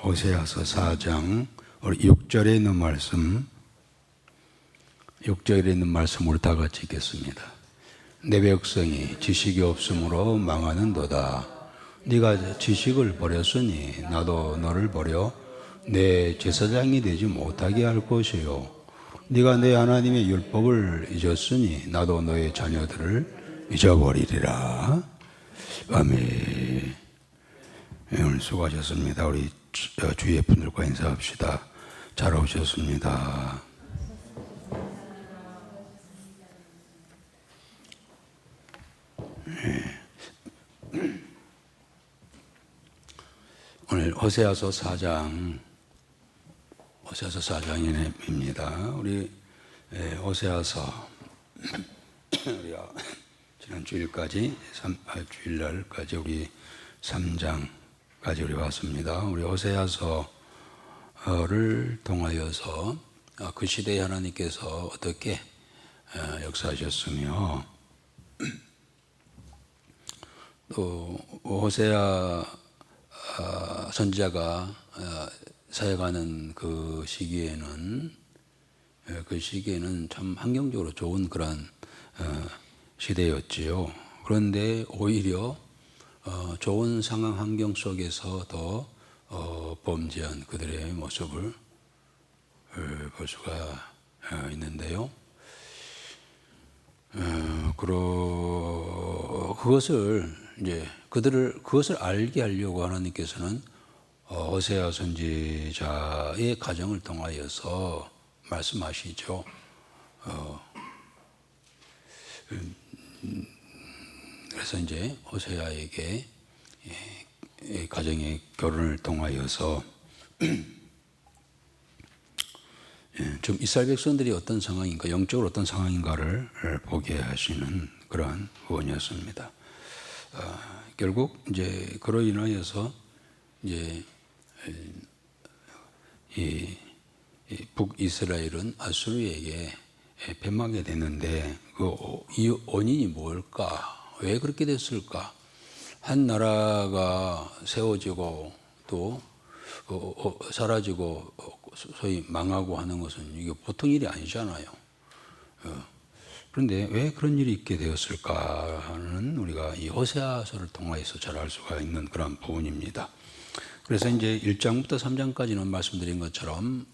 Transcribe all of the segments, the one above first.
호세아서 4장 우리 6절에 있는 말씀, 6절에 있는 말씀을 다 같이 읽겠습니다. 내 백성이 지식이 없으므로 망하는도다. 네가 지식을 버렸으니 나도 너를 버려 내 제사장이 되지 못하게 할 것이요, 네가 내 하나님의 율법을 잊었으니 나도 너의 자녀들을 잊어버리리라. 아멘. 오늘 수고하셨습니다. 우리 주위의 분들과 인사합시다. 잘 오셨습니다. 오늘 호세아서 4장입니다. 우리 호세아서 우리가 지난 주일까지 주일날까지 우리 3장까지 우리 봤습니다. 우리 호세아서를 통하여서 그 시대에 하나님께서 어떻게 역사하셨으며 또 호세아 선지자가 사역하는 그 시기에는 참 환경적으로 좋은 그런 시대였지요. 그런데 오히려 좋은 상황 환경 속에서 더 범죄한 그들의 모습을 볼 수가 있는데요. 그것을 알게 하려고 하나님께서는 호세아 선지자의 가정을 통하여서 말씀하시죠. 그래서 이제 호세아에게 가정의 결혼을 통하여서 좀 이스라엘 백성들이 어떤 상황인가, 영적으로 어떤 상황인가를 보게 하시는 그러한 부분이었습니다. 결국 이제 그로 인하여서 이제 이 북이스라엘은 아수르에게 패망하게 됐는데 이 원인이 뭘까? 왜 그렇게 됐을까? 한 나라가 세워지고 또 사라지고 소위 망하고 하는 것은 이게 보통 일이 아니잖아요. 그런데 왜 그런 일이 있게 되었을까는 우리가 이 호세아서를 통해서 잘 알 수가 있는 그런 부분입니다. 그래서 이제 1장부터 3장까지는 말씀드린 것처럼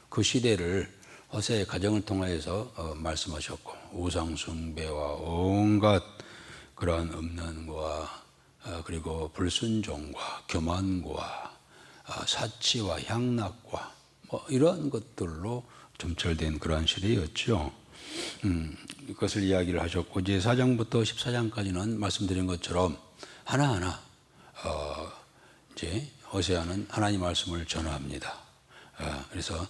그 시대를 호세아의 가정을 통해서 말씀하셨고, 우상 숭배와 온갖 그러한 음란과 그리고 불순종과 교만과 사치와 향락과 이러한 것들로 점철된 그러한 시대였죠. 이것을 이야기를 하셨고, 이제 4장부터 14장까지는 말씀드린 것처럼 하나하나 이제 호세아는 하나님 말씀을 전합니다. 그래서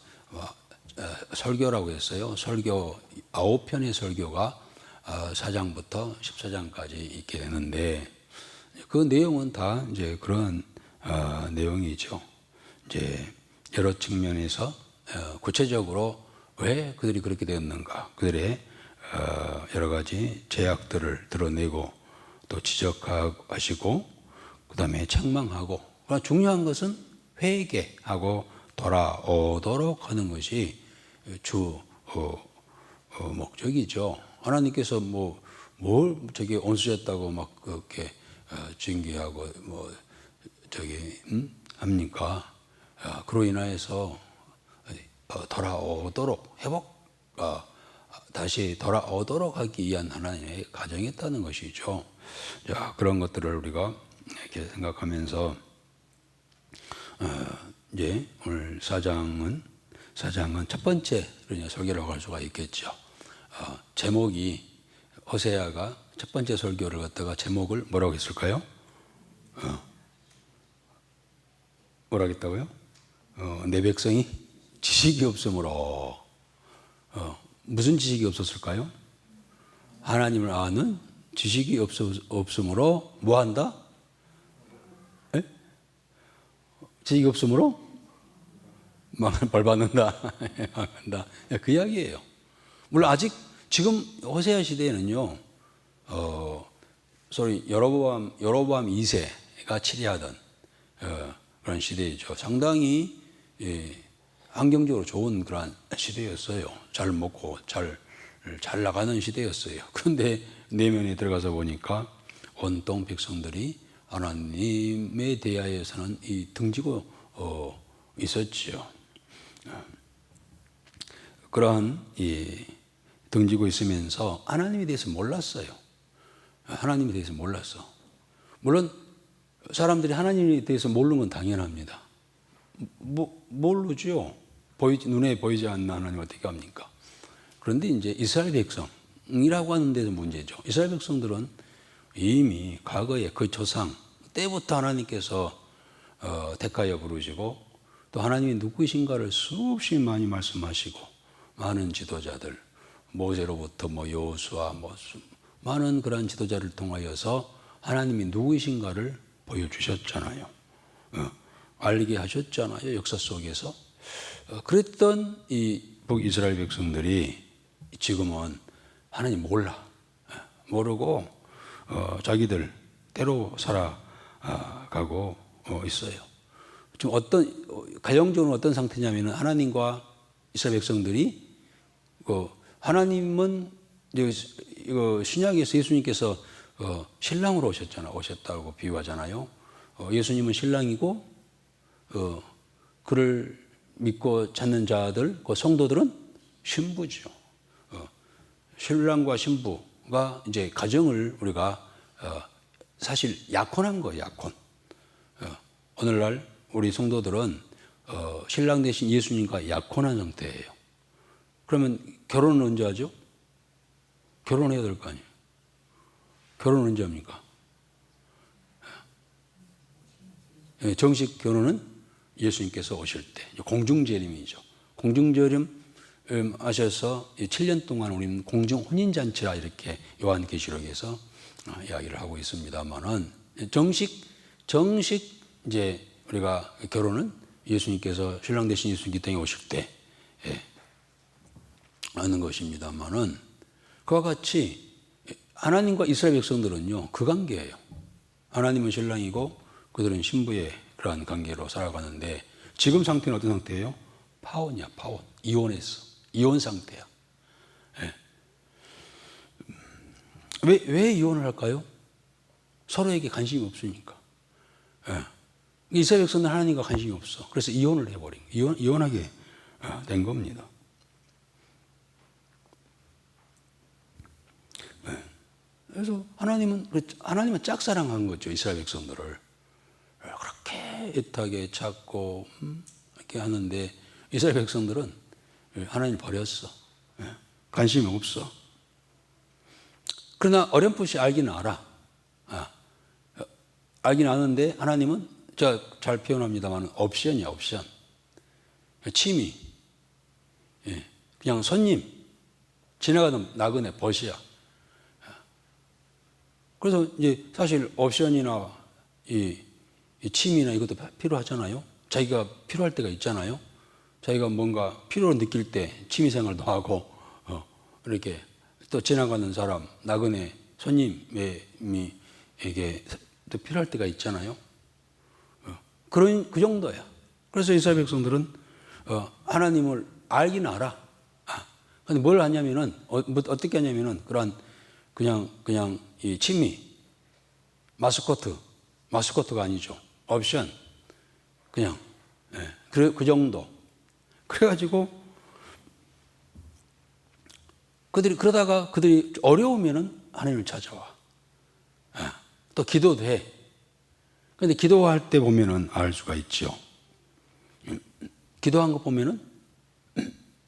설교라고 했어요. 설교 9편의 설교가 4장부터 14장까지 있게 되는데, 그 내용은 다 이제 그런 내용이죠. 이제 여러 측면에서 구체적으로 왜 그들이 그렇게 되었는가, 그들의 여러 가지 죄악들을 드러내고 또 지적하시고, 그 다음에 책망하고, 그러나 중요한 것은 회개하고 돌아오도록 하는 것이 주 목적이죠. 하나님께서 뭘 저기 온수였다고 막 그렇게 징계하고 합니까? 그로 인하여서 돌아오도록 다시 돌아오도록 하기 위한 하나님의 가정이었다는 것이죠. 자, 그런 것들을 우리가 이렇게 생각하면서 이제 오늘 4장은 첫 번째 설교라고 할 수가 있겠죠. 제목이 호세아가 첫 번째 설교를 갖다가 제목을 뭐라고 했을까요? 뭐라고 했다고요? 내 백성이 지식이 없으므로. 무슨 지식이 없었을까요? 하나님을 아는 지식이 없으므로 뭐 한다? 지식이 없으므로 벌 받는다. 그 이야기예요. 물론 아직 지금 호세아 시대에는요, 소위 여로보암 2세가 치리하던 그런 시대이죠. 상당히 환경적으로 좋은 그런 시대였어요. 잘 먹고 잘 나가는 시대였어요. 그런데 내면에 들어가서 보니까 온통 백성들이 하나님에 대하여서는 등지고 있었지요. 그러한 등지고 있으면서 하나님에 대해서 몰랐어요. 하나님에 대해서 몰랐어. 물론 사람들이 하나님에 대해서 모르는 건 당연합니다. 모르죠. 눈에 보이지 않는 하나님 어떻게 합니까? 그런데 이제 이스라엘 백성이라고 하는 데서 문제죠. 이스라엘 백성들은 이미 과거에 그 조상 때부터 하나님께서 택하여 부르시고 또 하나님이 누구이신가를 수없이 많이 말씀하시고 많은 지도자들 모세로부터 여호수아 많은 그런 지도자를 통하여서 하나님이 누구이신가를 보여주셨잖아요. 알게 하셨잖아요. 역사 속에서. 그랬던 이 북이스라엘 백성들이 지금은 하나님 모르고 자기들 때로 살아가고 있어요. 지금 가정적으로 어떤 상태냐면 하나님과 이스라엘 백성들이 하나님은 신약에서 예수님께서 신랑으로 오셨다고 비유하잖아요. 예수님은 신랑이고 그를 믿고 찾는 자들, 그 성도들은 신부죠. 신랑과 신부가 이제 가정을 우리가 사실 약혼한 거예요. 약혼. 오늘날 우리 성도들은 신랑 대신 예수님과 약혼한 상태예요. 그러면 결혼은 언제 하죠? 결혼해야 될 거 아니에요. 결혼은 언제 합니까? 정식 결혼은 예수님께서 오실 때 공중재림이죠. 공중재림 하셔서 7년 동안 우리는 공중 혼인잔치라 이렇게 요한계시록에서 이야기를 하고 있습니다만은 정식 이제 우리가 결혼은 예수님께서 신랑 대신 예수님 이 땅에 오실 때 하는 것입니다만은 그와 같이 하나님과 이스라엘 백성들은요 그 관계예요. 하나님은 신랑이고 그들은 신부의 그러한 관계로 살아가는데 지금 상태는 어떤 상태예요? 파혼이야, 파혼. 이혼했어. 이혼 상태야. 왜 이혼을 할까요? 서로에게 관심이 없으니까. 이스라엘 백성은 하나님과 관심이 없어. 그래서 이혼을 해버린 거예요. 이혼하게 된 겁니다. 그래서 하나님은 짝사랑한 거죠. 이스라엘 백성들을. 그렇게 애타게 찾고 이렇게 하는데 이스라엘 백성들은 하나님을 버렸어. 관심이 없어. 그러나 어렴풋이 알기는 알아. 알긴 아는데 하나님은 제가 잘 표현합니다만 옵션이야, 옵션. 취미. 그냥 손님. 지나가는 나그네 벗이야. 그래서 이제 사실 옵션이나 이 취미나 이것도 필요하잖아요. 자기가 필요할 때가 있잖아요. 자기가 뭔가 필요를 느낄 때 취미 생활도 하고 이렇게 또 지나가는 사람, 나그네 손님에게 또 필요할 때가 있잖아요. 그 정도야. 그래서 이스라엘 백성들은 하나님을 알긴 알아. 근데 뭘 하냐면은 어떻게 하냐면은 그냥 이 취미 마스코트가 아니죠. 옵션 그냥 그 정도. 그래가지고 그러다가 그들이 어려우면은 하나님을 찾아와. 또 기도도 해. 근데 기도할 때 보면은 알 수가 있죠. 기도한 거 보면은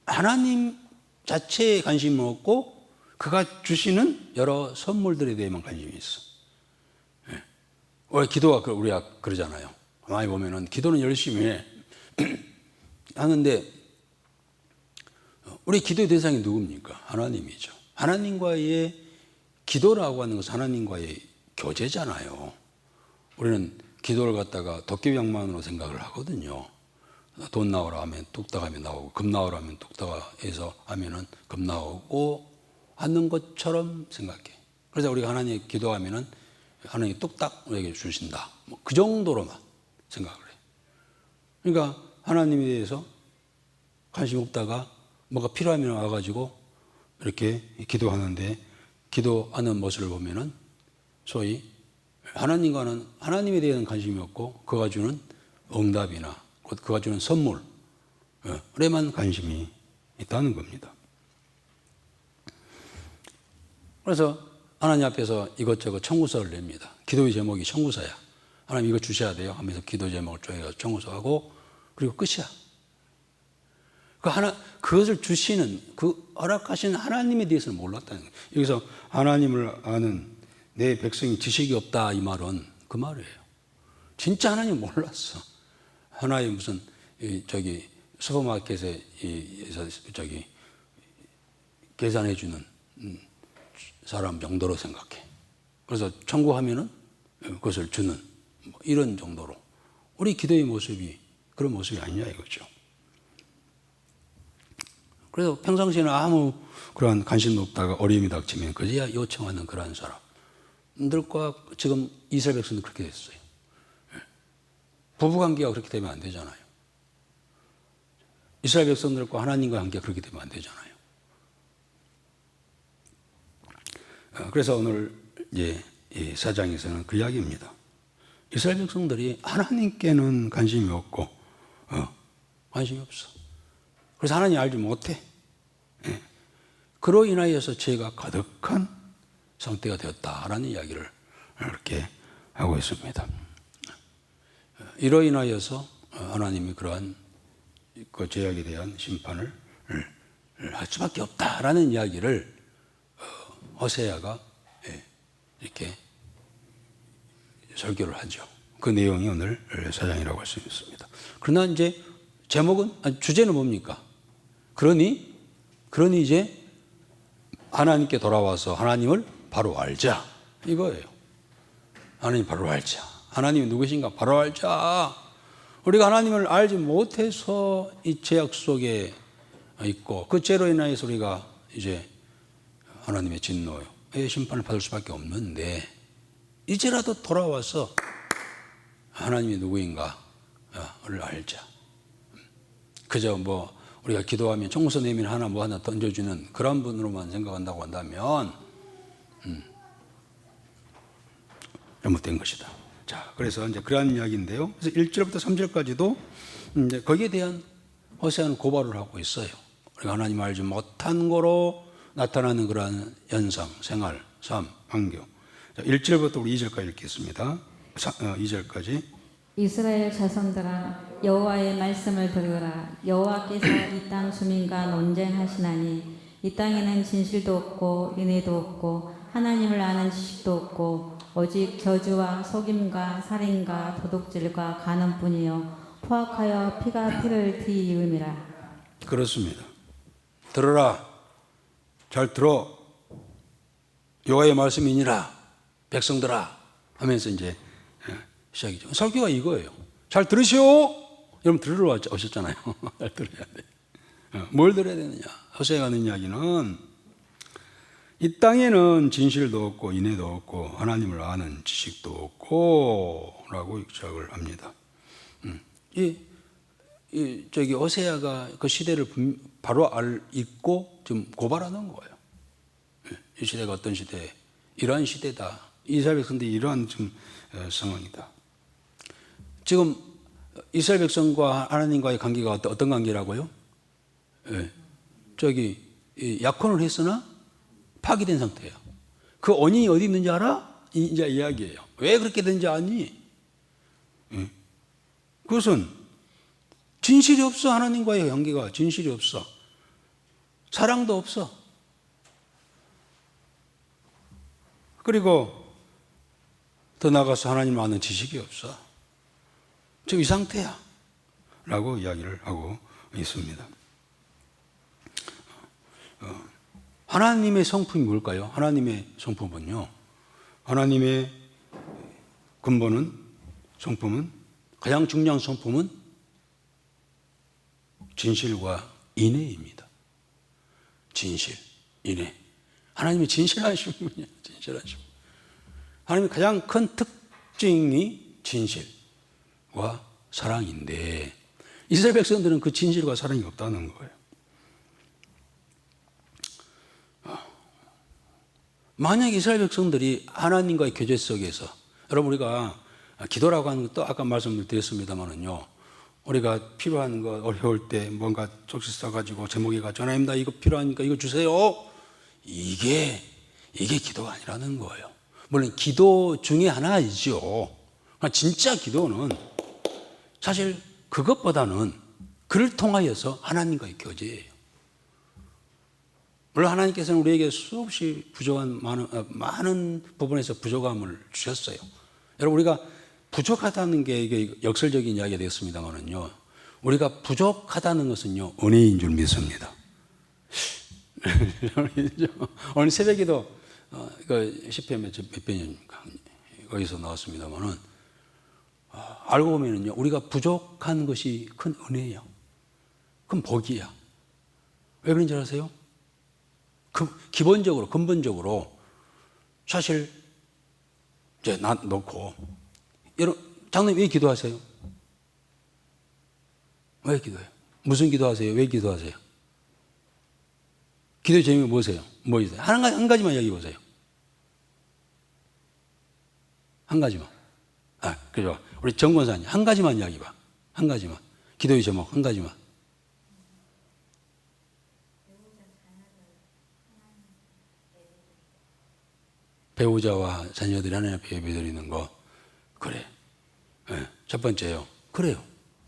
하나님 자체에 관심은 없고 그가 주시는 여러 선물들에 대해만 관심이 있어. 원래 기도가 우리가 그러잖아요. 많이 보면은 기도는 열심히 해. 하는데 우리 기도의 대상이 누굽니까? 하나님이죠. 하나님과의 기도라고 하는 것은 하나님과의 교제잖아요. 우리는 기도를 갖다가 도깨비양만으로 생각을 하거든요. 돈 나오라 하면 뚝딱 하면 나오고 금 나오라 하면 뚝딱 해서 하면은 금 나오고 하는 것처럼 생각해. 그래서 우리가 하나님 기도하면은 하나님이 뚝딱 우리에게 주신다. 그 정도로만 생각을 해. 그러니까 하나님에 대해서 관심 없다가 뭐가 필요하면 와가지고 이렇게 기도하는데 기도하는 모습을 보면은 소위 하나님에 대한 관심이 없고 그가 주는 응답이나 그가 주는 선물에만 관심이 있다는 겁니다. 그래서 하나님 앞에서 이것저것 청구서를 냅니다. 기도의 제목이 청구서야. 하나님 이거 주셔야 돼요 하면서 기도 제목을 쪼개서 청구서하고 그리고 끝이야. 그것을 주시는 그 허락하신 하나님에 대해서는 몰랐다는 거예요. 여기서 하나님을 아는 내 백성이 지식이 없다 이 말은 그 말이에요. 진짜 하나님 몰랐어. 하나의 무슨 슈퍼마켓에서 계산해 주는 사람 정도로 생각해. 그래서 청구하면은 그것을 주는 뭐 이런 정도로 우리 기도의 모습이 그런 모습이 아니냐 이거죠. 그래서 평상시에는 아무 그러한 관심도 없다가 어려움이 닥치면 그제야 요청하는 그러한 사람들과 지금 이스라엘 백성도 그렇게 됐어요. 부부관계가 그렇게 되면 안 되잖아요. 이스라엘 백성들과 하나님과 관계가 그렇게 되면 안 되잖아요. 그래서 오늘 이제 이 4장에서는 그 이야기입니다. 이스라엘 백성들이 하나님께는 관심이 없고 관심이 없어. 그래서 하나님 알지 못해. 그로 인하여서 죄가 가득한 상태가 되었다라는 이야기를 이렇게 하고 있습니다. 이로 인하여서 하나님이 그러한 그 죄악에 대한 심판을 할 수밖에 없다라는 이야기를 호세아가 이렇게 설교를 하죠. 그 내용이 오늘 4장이라고 할 수 있습니다. 그러나 이제 주제는 뭡니까? 그러니 이제 하나님께 돌아와서 하나님을 바로 알자 이거예요. 하나님 바로 알자. 하나님이 누구신가 바로 알자. 우리가 하나님을 알지 못해서 이 죄악 속에 있고 그 죄로 인하여서 우리가 이제 하나님의 진노의 심판을 받을 수밖에 없는데 이제라도 돌아와서 하나님이 누구인가를 알자. 그저 뭐 우리가 기도하면 청구서 내면 하나 던져주는 그런 분으로만 생각한다고 한다면 잘못된 것이다. 자, 그래서 이제 그러한 이야기인데요. 그래서 1절부터 3절까지도 이제 거기에 대한 호세아는 고발을 하고 있어요. 우리가 하나님 알지 못한 거로 나타나는 그러한 현상, 생활, 삶, 환경. 1절부터 우리 2절까지 읽겠습니다. 2절까지. 이스라엘 자손들아 여호와의 말씀을 들으라. 여호와께서 이 땅 주민과 논쟁하시나니 이 땅에는 진실도 없고 인애도 없고 하나님을 아는 지식도 없고 오직 저주와 속임과 살인과 도둑질과 간음뿐이요 포악하여 피가 피를 뒤이음이라. 그렇습니다. 들어라. 잘 들어. 여호와의 말씀이니라. 백성들아 하면서 이제 시작이죠. 설교가 이거예요. 잘 들으시오. 여러분 들으러 오셨잖아요. 잘 들어야 돼. 뭘 들어야 되느냐. 호세아가 하는 이야기는 이 땅에는 진실도 없고 인애도 없고 하나님을 아는 지식도 없고 라고 시작을 합니다. 호세아가 그 시대를 바로 읽고 좀 고발하는 거예요. 이 시대가 어떤 시대, 이러한 시대다. 이스라엘 백성들이 이러한 좀 상황이다. 지금 이스라엘 백성과 하나님과의 관계가 어떤 관계라고요? 약혼을 했으나 파기된 상태예요. 그 원인이 어디 있는지 알아? 이제 이야기예요. 왜 그렇게 된지 아니? 그것은 진실이 없어. 하나님과의 관계가 진실이 없어. 사랑도 없어. 그리고 더 나아가서 하나님을 아는 지식이 없어. 지금 이 상태야 라고 이야기를 하고 있습니다. 하나님의 성품이 뭘까요? 하나님의 성품은요, 하나님의 근본은, 성품은, 가장 중요한 성품은 진실과 인애입니다. 진실, 인애. 하나님의 진실하신 분이에요. 진실하신 분. 하나님의 가장 큰 특징이 진실과 사랑인데 이스라엘 백성들은 그 진실과 사랑이 없다는 거예요. 만약 이스라엘 백성들이 하나님과의 교제 속에서, 여러분 우리가 기도라고 하는 것도 아까 말씀을 드렸습니다만은요, 우리가 필요한 거 어려울 때 뭔가 쪽지 써가지고 제목이가 하나님 나 이거 필요하니까 이거 주세요. 이게 기도가 아니라는 거예요. 물론 기도 중에 하나이죠. 진짜 기도는 사실 그것보다는 그를 통하여서 하나님과의 교제예요. 물론 하나님께서는 우리에게 수없이 부족한 많은 부분에서 부족함을 주셨어요. 여러분 우리가 부족하다는 게 이게 역설적인 이야기가 되었습니다만은요, 우리가 부족하다는 것은요 은혜인 줄 믿습니다. 오늘 새벽에도 그 시편 몇 편입니까? 거기서 나왔습니다만은 알고 보면은요 우리가 부족한 것이 큰 은혜예요. 큰 복이야. 왜 그런지 아세요? 기본적으로 근본적으로 사실 이제 나 놓고 여러분 장로님 왜 기도하세요? 왜 기도해요? 무슨 기도하세요? 왜 기도하세요? 기도의 제목이 뭐세요? 뭐이세요? 한 가지만 이야기해 보세요. 한 가지만. 그죠? 우리 정 권사님 한 가지만 이야기 봐. 한 가지만. 기도의 제목 한 가지만. 배우자와 자녀들이 하나님 앞에 예배드리는 거. 그래. 네, 첫 번째요. 그래요.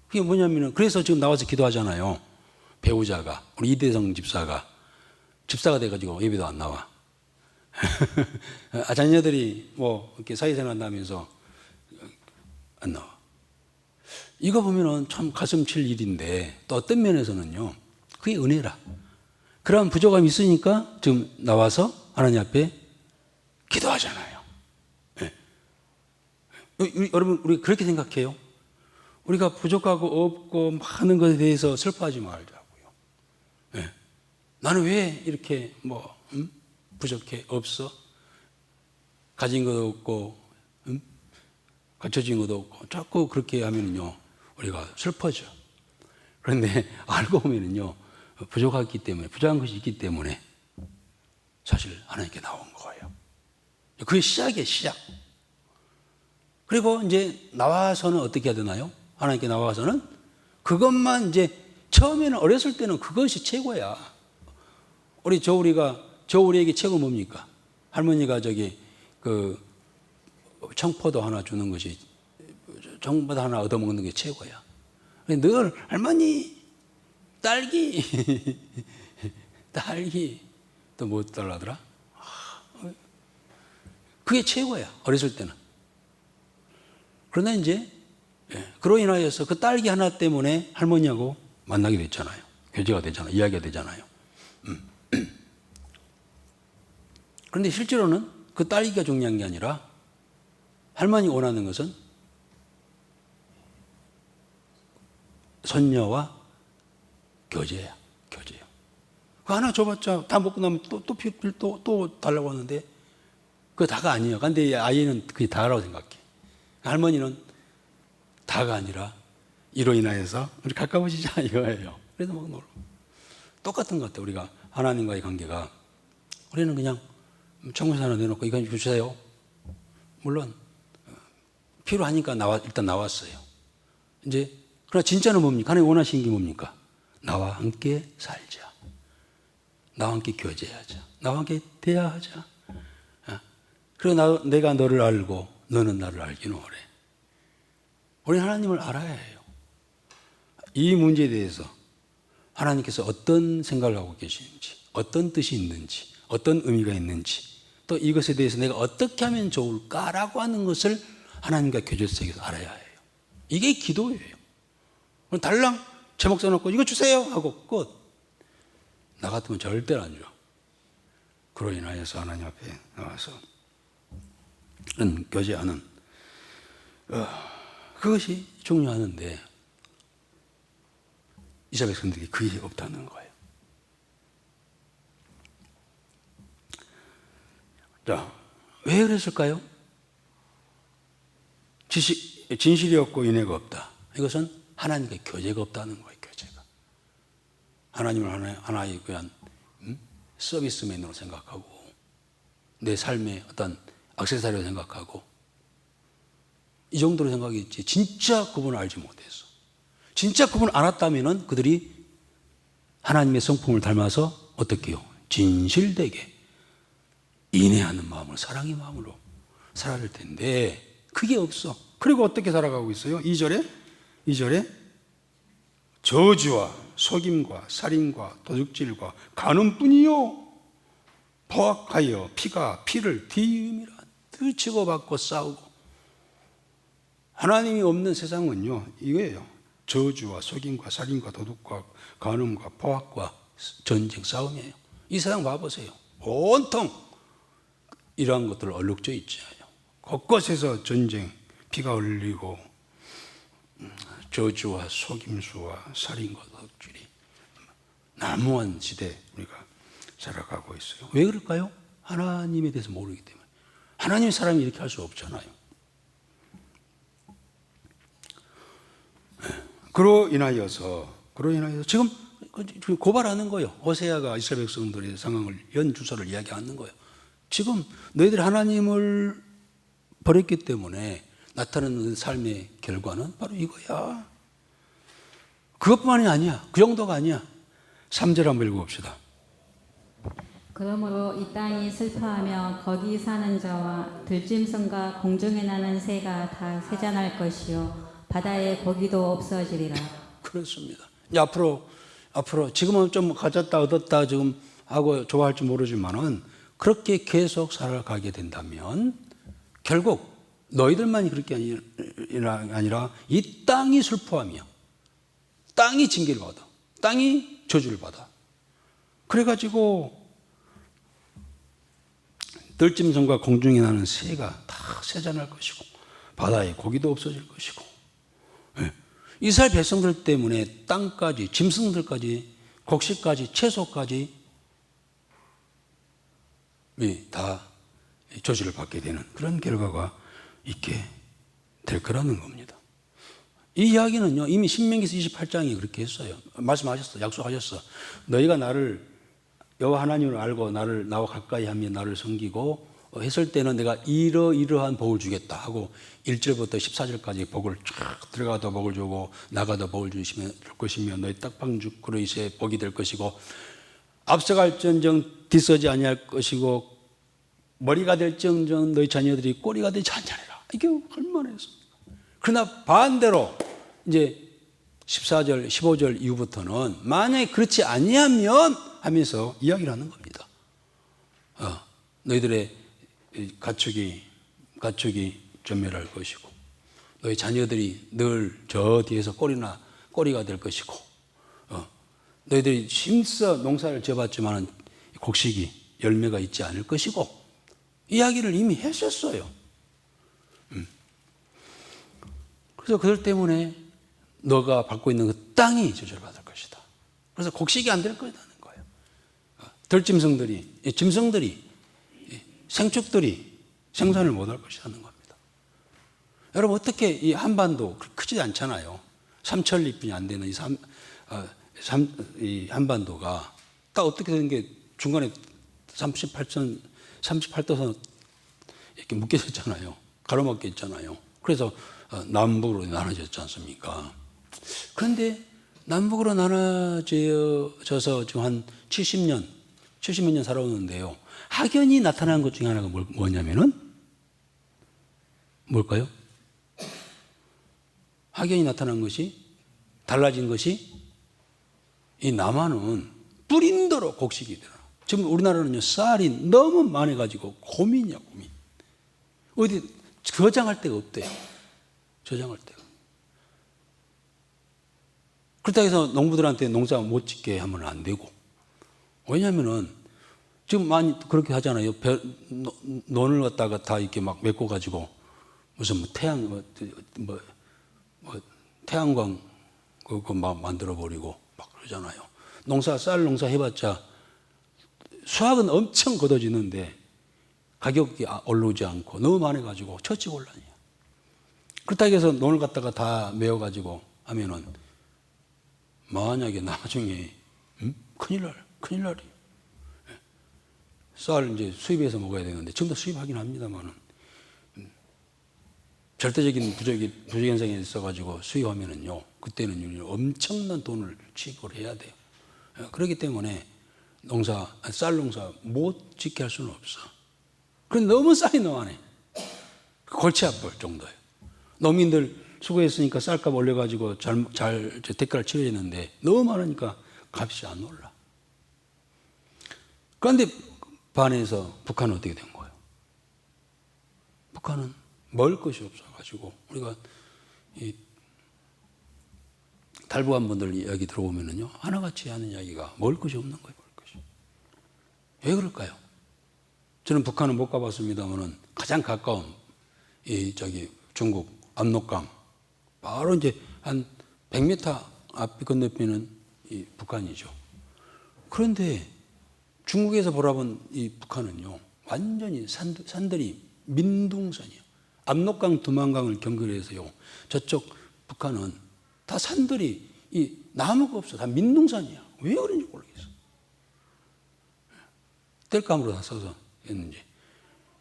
그게 뭐냐면은 그래서 지금 나와서 기도하잖아요. 배우자가 우리 이대성 집사가 돼가지고 예배도 안 나와. 자녀들이 뭐 이렇게 사회생활 한다면서 안 나와. 이거 보면은 참 가슴 칠 일인데 또 어떤 면에서는요 그게 은혜라. 그런 부족함이 있으니까 지금 나와서 하나님 앞에 기도하잖아요. 네. 여러분 우리 그렇게 생각해요? 우리가 부족하고 없고 많은 것에 대해서 슬퍼하지 말자고요. 네. 나는 왜 이렇게 부족해? 없어? 가진 것도 없고 갖춰진 것도 없고 자꾸 그렇게 하면요 우리가 슬퍼져. 그런데 알고 보면요 부족한 것이 있기 때문에 사실 하나님께 나온 거예요. 그게 시작이에요, 시작. 그리고 이제 나와서는 어떻게 해야 되나요? 하나님께 나와서는 그것만 이제 처음에는 어렸을 때는 그것이 최고야. 우리 저우리에게 최고 뭡니까? 할머니가 그 청포도 하나 주는 것이 청포도 하나 얻어먹는 게 최고야. 늘 할머니 딸기 또 뭐 달라더라? 그게 최고야 어렸을 때는. 그러나 이제 그로 인하여서 그 딸기 하나 때문에 할머니하고 만나게 됐잖아요. 교제가 되잖아요. 이야기가 되잖아요. 그런데 실제로는 그 딸기가 중요한 게 아니라 할머니가 원하는 것은 손녀와 교제야. 교제요. 그거 하나 줘봤자 다 먹고 나면 또 달라고 하는데 그거 다가 아니에요. 근데 아이는 그게 다라고 생각해. 할머니는 다가 아니라 이로 인하여서 우리 가까워지자 이거예요. 그래서 막 놀고. 똑같은 것 같아요. 우리가 하나님과의 관계가. 우리는 그냥 청구서 하나 내놓고 이거 주세요. 물론 필요하니까 일단 나왔어요. 이제 그러나 진짜는 뭡니까? 하나님 원하시는 게 뭡니까? 나와 함께 살자. 나와 함께 교제하자. 나와 함께 대화하자. 그리고 내가 너를 알고 너는 나를 알기는 오래. 우리는 하나님을 알아야 해요. 이 문제에 대해서 하나님께서 어떤 생각을 하고 계시는지, 어떤 뜻이 있는지, 어떤 의미가 있는지, 또 이것에 대해서 내가 어떻게 하면 좋을까라고 하는 것을 하나님과 교제 속에서 알아야 해요. 이게 기도예요. 달랑 제목 써놓고 이거 주세요 하고 끝. 나 같으면 절대로 안 줘. 그로 인하여서 하나님 앞에 나와서 교제하는 그것이 중요하는데 이스라엘 백성들이 그게 없다는 거예요. 자, 왜 그랬을까요? 진실이 없고 인애가 없다. 이것은 하나님과 교제가 없다는 거예요. 교제가. 하나님을 하나의 그냥 서비스맨으로 생각하고 내 삶의 어떤 액세서리로 생각하고 이 정도로 생각했지 진짜 그분을 알지 못해서 진짜 그분을 알았다면 그들이 하나님의 성품을 닮아서 어떻게 해요? 진실되게 인내하는 마음으로 사랑의 마음으로 살아야 할 텐데 그게 없어. 그리고 어떻게 살아가고 있어요? 2절에 저주와 속임과 살인과 도둑질과 간음뿐이요 포악하여 피를 뒤음이라 치고 받고 싸우고. 하나님이 없는 세상은요 이거예요. 저주와 속임과 살인과 도둑과 간음과 포악과 전쟁 싸움이에요. 이 세상 봐보세요. 온통 이러한 것들 얼룩져 있잖아요. 곳곳에서 전쟁, 피가 흘리고 저주와 속임수와 살인과 도둑질이 난무한 시대 우리가 살아가고 있어요. 왜 그럴까요? 하나님에 대해서 모르기 때문에. 하나님의 사람이 이렇게 할 수 없잖아요. 그로 인하여서 지금 고발하는 거예요. 호세아가 이스라엘 백성들의 상황을 연주소를 이야기하는 거예요. 지금 너희들이 하나님을 버렸기 때문에 나타나는 삶의 결과는 바로 이거야. 그것뿐만이 아니야. 그 정도가 아니야. 3절 한번 읽어봅시다. 그러므로 이 땅이 슬퍼하며 거기 사는 자와 들짐승과 공중에 나는 새가 다 쇠잔할 것이요 바다에 고기도 없어지리라. 그렇습니다. 이제 앞으로 지금은 좀 가졌다 얻었다 지금 하고 좋아할지 모르지만은 그렇게 계속 살아가게 된다면 결국 너희들만이 그렇게 아니라 이 땅이 슬퍼하며 땅이 징계를 받아, 땅이 저주를 받아. 그래가지고 들짐승과 공중에 나는 새가 다 쇠잔할 것이고 바다에 고기도 없어질 것이고. 이스라엘 백성들 때문에 땅까지 짐승들까지 곡식까지 채소까지 다 저주를 받게 되는 그런 결과가 있게 될 거라는 겁니다. 이 이야기는요 이미 신명기서 28장이 그렇게 했어요. 말씀하셨어. 약속하셨어. 너희가 나를 여호와 하나님을 알고 나와 가까이 하며 나를 섬기고 했을 때는 내가 이러한 복을 주겠다 하고 1절부터 14절까지 복을 쫙 들어가도 복을 주고 나가도 복을 줄 것이며 너희 딱방죽 그릇에 복이 될 것이고 앞서갈전정 뒤서지 아니할 것이고 머리가 될정정 너희 자녀들이 꼬리가 되지 않으리라. 이게 얼마나 했습니까? 그러나 반대로 이제 14절 15절 이후부터는 만약에 그렇지 아니하면 하면서 이야기를 하는 겁니다. 너희들의 가축이 전멸할 것이고 너희 자녀들이 늘 저 뒤에서 꼬리가 될 것이고 너희들이 힘써 농사를 지어봤지만 곡식이 열매가 있지 않을 것이고 이야기를 이미 했었어요. 그래서 그들 때문에 너가 받고 있는 그 땅이 저주를 받을 것이다. 그래서 곡식이 안 될 거라는 거예요. 들짐승들이 짐승들이 생축들이 생산을 못할 것이라는 겁니다. 여러분 어떻게 이 한반도 크지 않잖아요. 삼천리뿐이 안 되는 이 한반도가 딱 어떻게 되는 게 중간에 38도선 이렇게 묶여졌잖아요. 가로막혀 있잖아요. 그래서 남북으로 나눠졌지 않습니까? 그런데 남북으로 나눠져서 지금 한 70몇 년 살아오는데요. 확연히 나타난 것 중에 하나가 뭐냐면은 뭘까요? 확연히 나타난 것이 달라진 것이 이 남한은 뿌린대로 곡식이 되라. 지금 우리나라는요 쌀이 너무 많아가지고 고민이야 고민. 어디 저장할 데가 없대요. 저장할 데가. 그렇다고 해서 농부들한테 농사 못 짓게 하면 안 되고. 왜냐하면은 지금 많이 그렇게 하잖아요. 논을 갖다가 다 이렇게 막 메꿔가지고 무슨 태양광 그거 막 만들어버리고 막 그러잖아요. 쌀 농사 해봤자 수확은 엄청 걷어지는데 가격이 오르지 않고 너무 많아가지고 처치곤란이에요. 그렇다고 해서 논을 갖다가 다 메워가지고 하면은 만약에 나중에 큰일 날이. 쌀 이제 수입해서 먹어야 되는데 지금도 수입하긴 합니다만은 절대적인 부족 현상이 있어가지고 수입하면은요 그때는 엄청난 돈을 지급을 해야 돼요. 그렇기 때문에 쌀 농사 못 짓게 할 수는 없어. 그런데 너무 쌀이 너무하네. 골치 아플 정도예요. 농민들 수고했으니까 쌀값 올려가지고 잘 대가를 치러야 되는데 너무 많으니까 값이 안 올라. 그런데 반해서 북한은 어떻게 된 거예요? 북한은 먹을 것이 없어가지고 우리가 이 탈북한 분들 이야기 들어보면은요 하나같이 하는 이야기가 먹을 것이 없는 거예요. 먹을 것이. 왜 그럴까요? 저는 북한은 못 가봤습니다만은 가장 가까운 중국 압록강 바로 이제 한 100m 앞 건너편은 이 북한이죠. 그런데 중국에서 보라본 이 북한은요 완전히 산들이 민둥산이에요. 압록강 두만강을 경계해서요 저쪽 북한은 다 산들이 이 나무가 없어. 다 민둥산이야. 왜 그런지 모르겠어. 땔감으로 다 써서 했는지.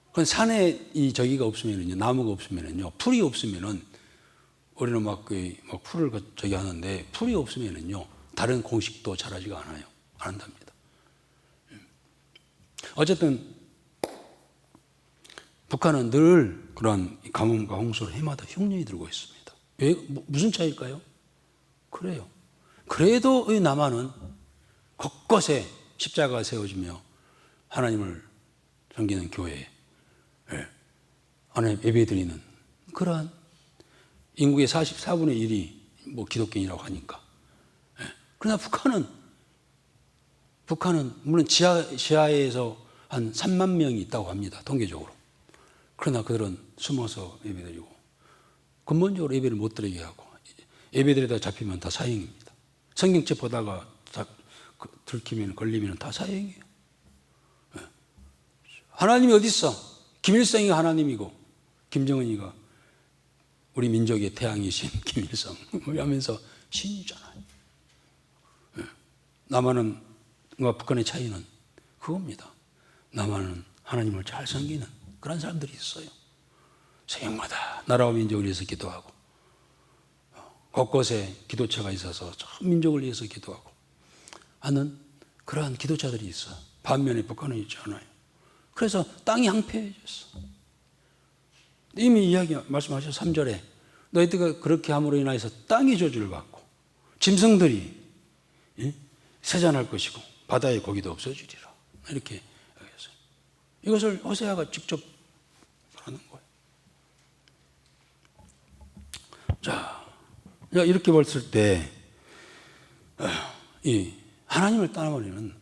그건 산에 이 저기가 없으면은요, 나무가 없으면은요, 풀이 없으면은 우리는 막 풀을 저기 하는데 풀이 없으면은요, 다른 공식도 잘하지가 않아요. 안 한답니다. 어쨌든 북한은 늘 그러한 가뭄과 홍수를 해마다 흉년이 들고 있습니다. 왜 무슨 차이일까요? 그래요. 그래도 이 남한은 곳곳에 십자가가 세워지며 하나님을 섬기는 교회에 하나님 예배드리는 그러한 인구의 44분의 1이 기독교인이라고 하니까. 그러나 북한은 물론 지하에서 한 3만 명이 있다고 합니다. 통계적으로. 그러나 그들은 숨어서 예배드리고 근본적으로 예배를 못 드리게 하고 예배드리다가 잡히면 다 사형입니다. 성경책 보다가 들키면 걸리면 다 사형이에요. 하나님이 어디 있어? 김일성이 하나님이고 김정은이가 우리 민족의 태양이신 김일성 하면서 신이잖아요. 남한과 북한의 차이는 그겁니다. 남한은 하나님을 잘 섬기는 그런 사람들이 있어요. 새벽마다 나라와 민족을 위해서 기도하고 곳곳에 기도처가 있어서 전 민족을 위해서 기도하고 하는 그러한 기도자들이 있어. 반면에 북한은 있지 않아요. 그래서 땅이 황폐해졌어. 이미 말씀하셔서 3절에 너희들가 그렇게 함으로 인하여서 땅이 저주를 받고 짐승들이 세잔할 것이고 바다의 고기도 없어지리라. 이렇게 얘기했어요. 이것을 호세아가 직접 하는 거예요. 자, 이렇게 봤을 때 이 하나님을 떠나버리는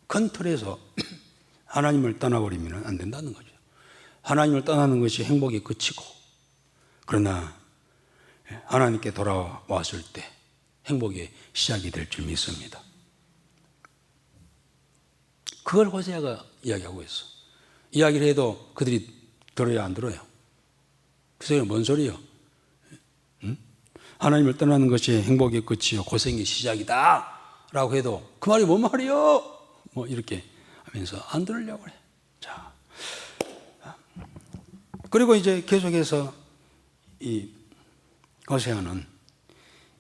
큰 틀에서 하나님을 떠나버리면 안 된다는 거죠. 하나님을 떠나는 것이 행복의 끝이고 그러나 하나님께 돌아왔을 때 행복의 시작이 될 줄 믿습니다. 그걸 호세아가 이야기하고 있어. 이야기를 해도 그들이 들어요, 안 들어요? 그 소리는 뭔 소리요? 하나님을 떠나는 것이 행복의 끝이요 고생의 시작이다 라고 해도 그 말이 뭔 말이요? 이렇게 하면서 안 들으려고 그래. 자, 그리고 이제 계속해서 이 호세아는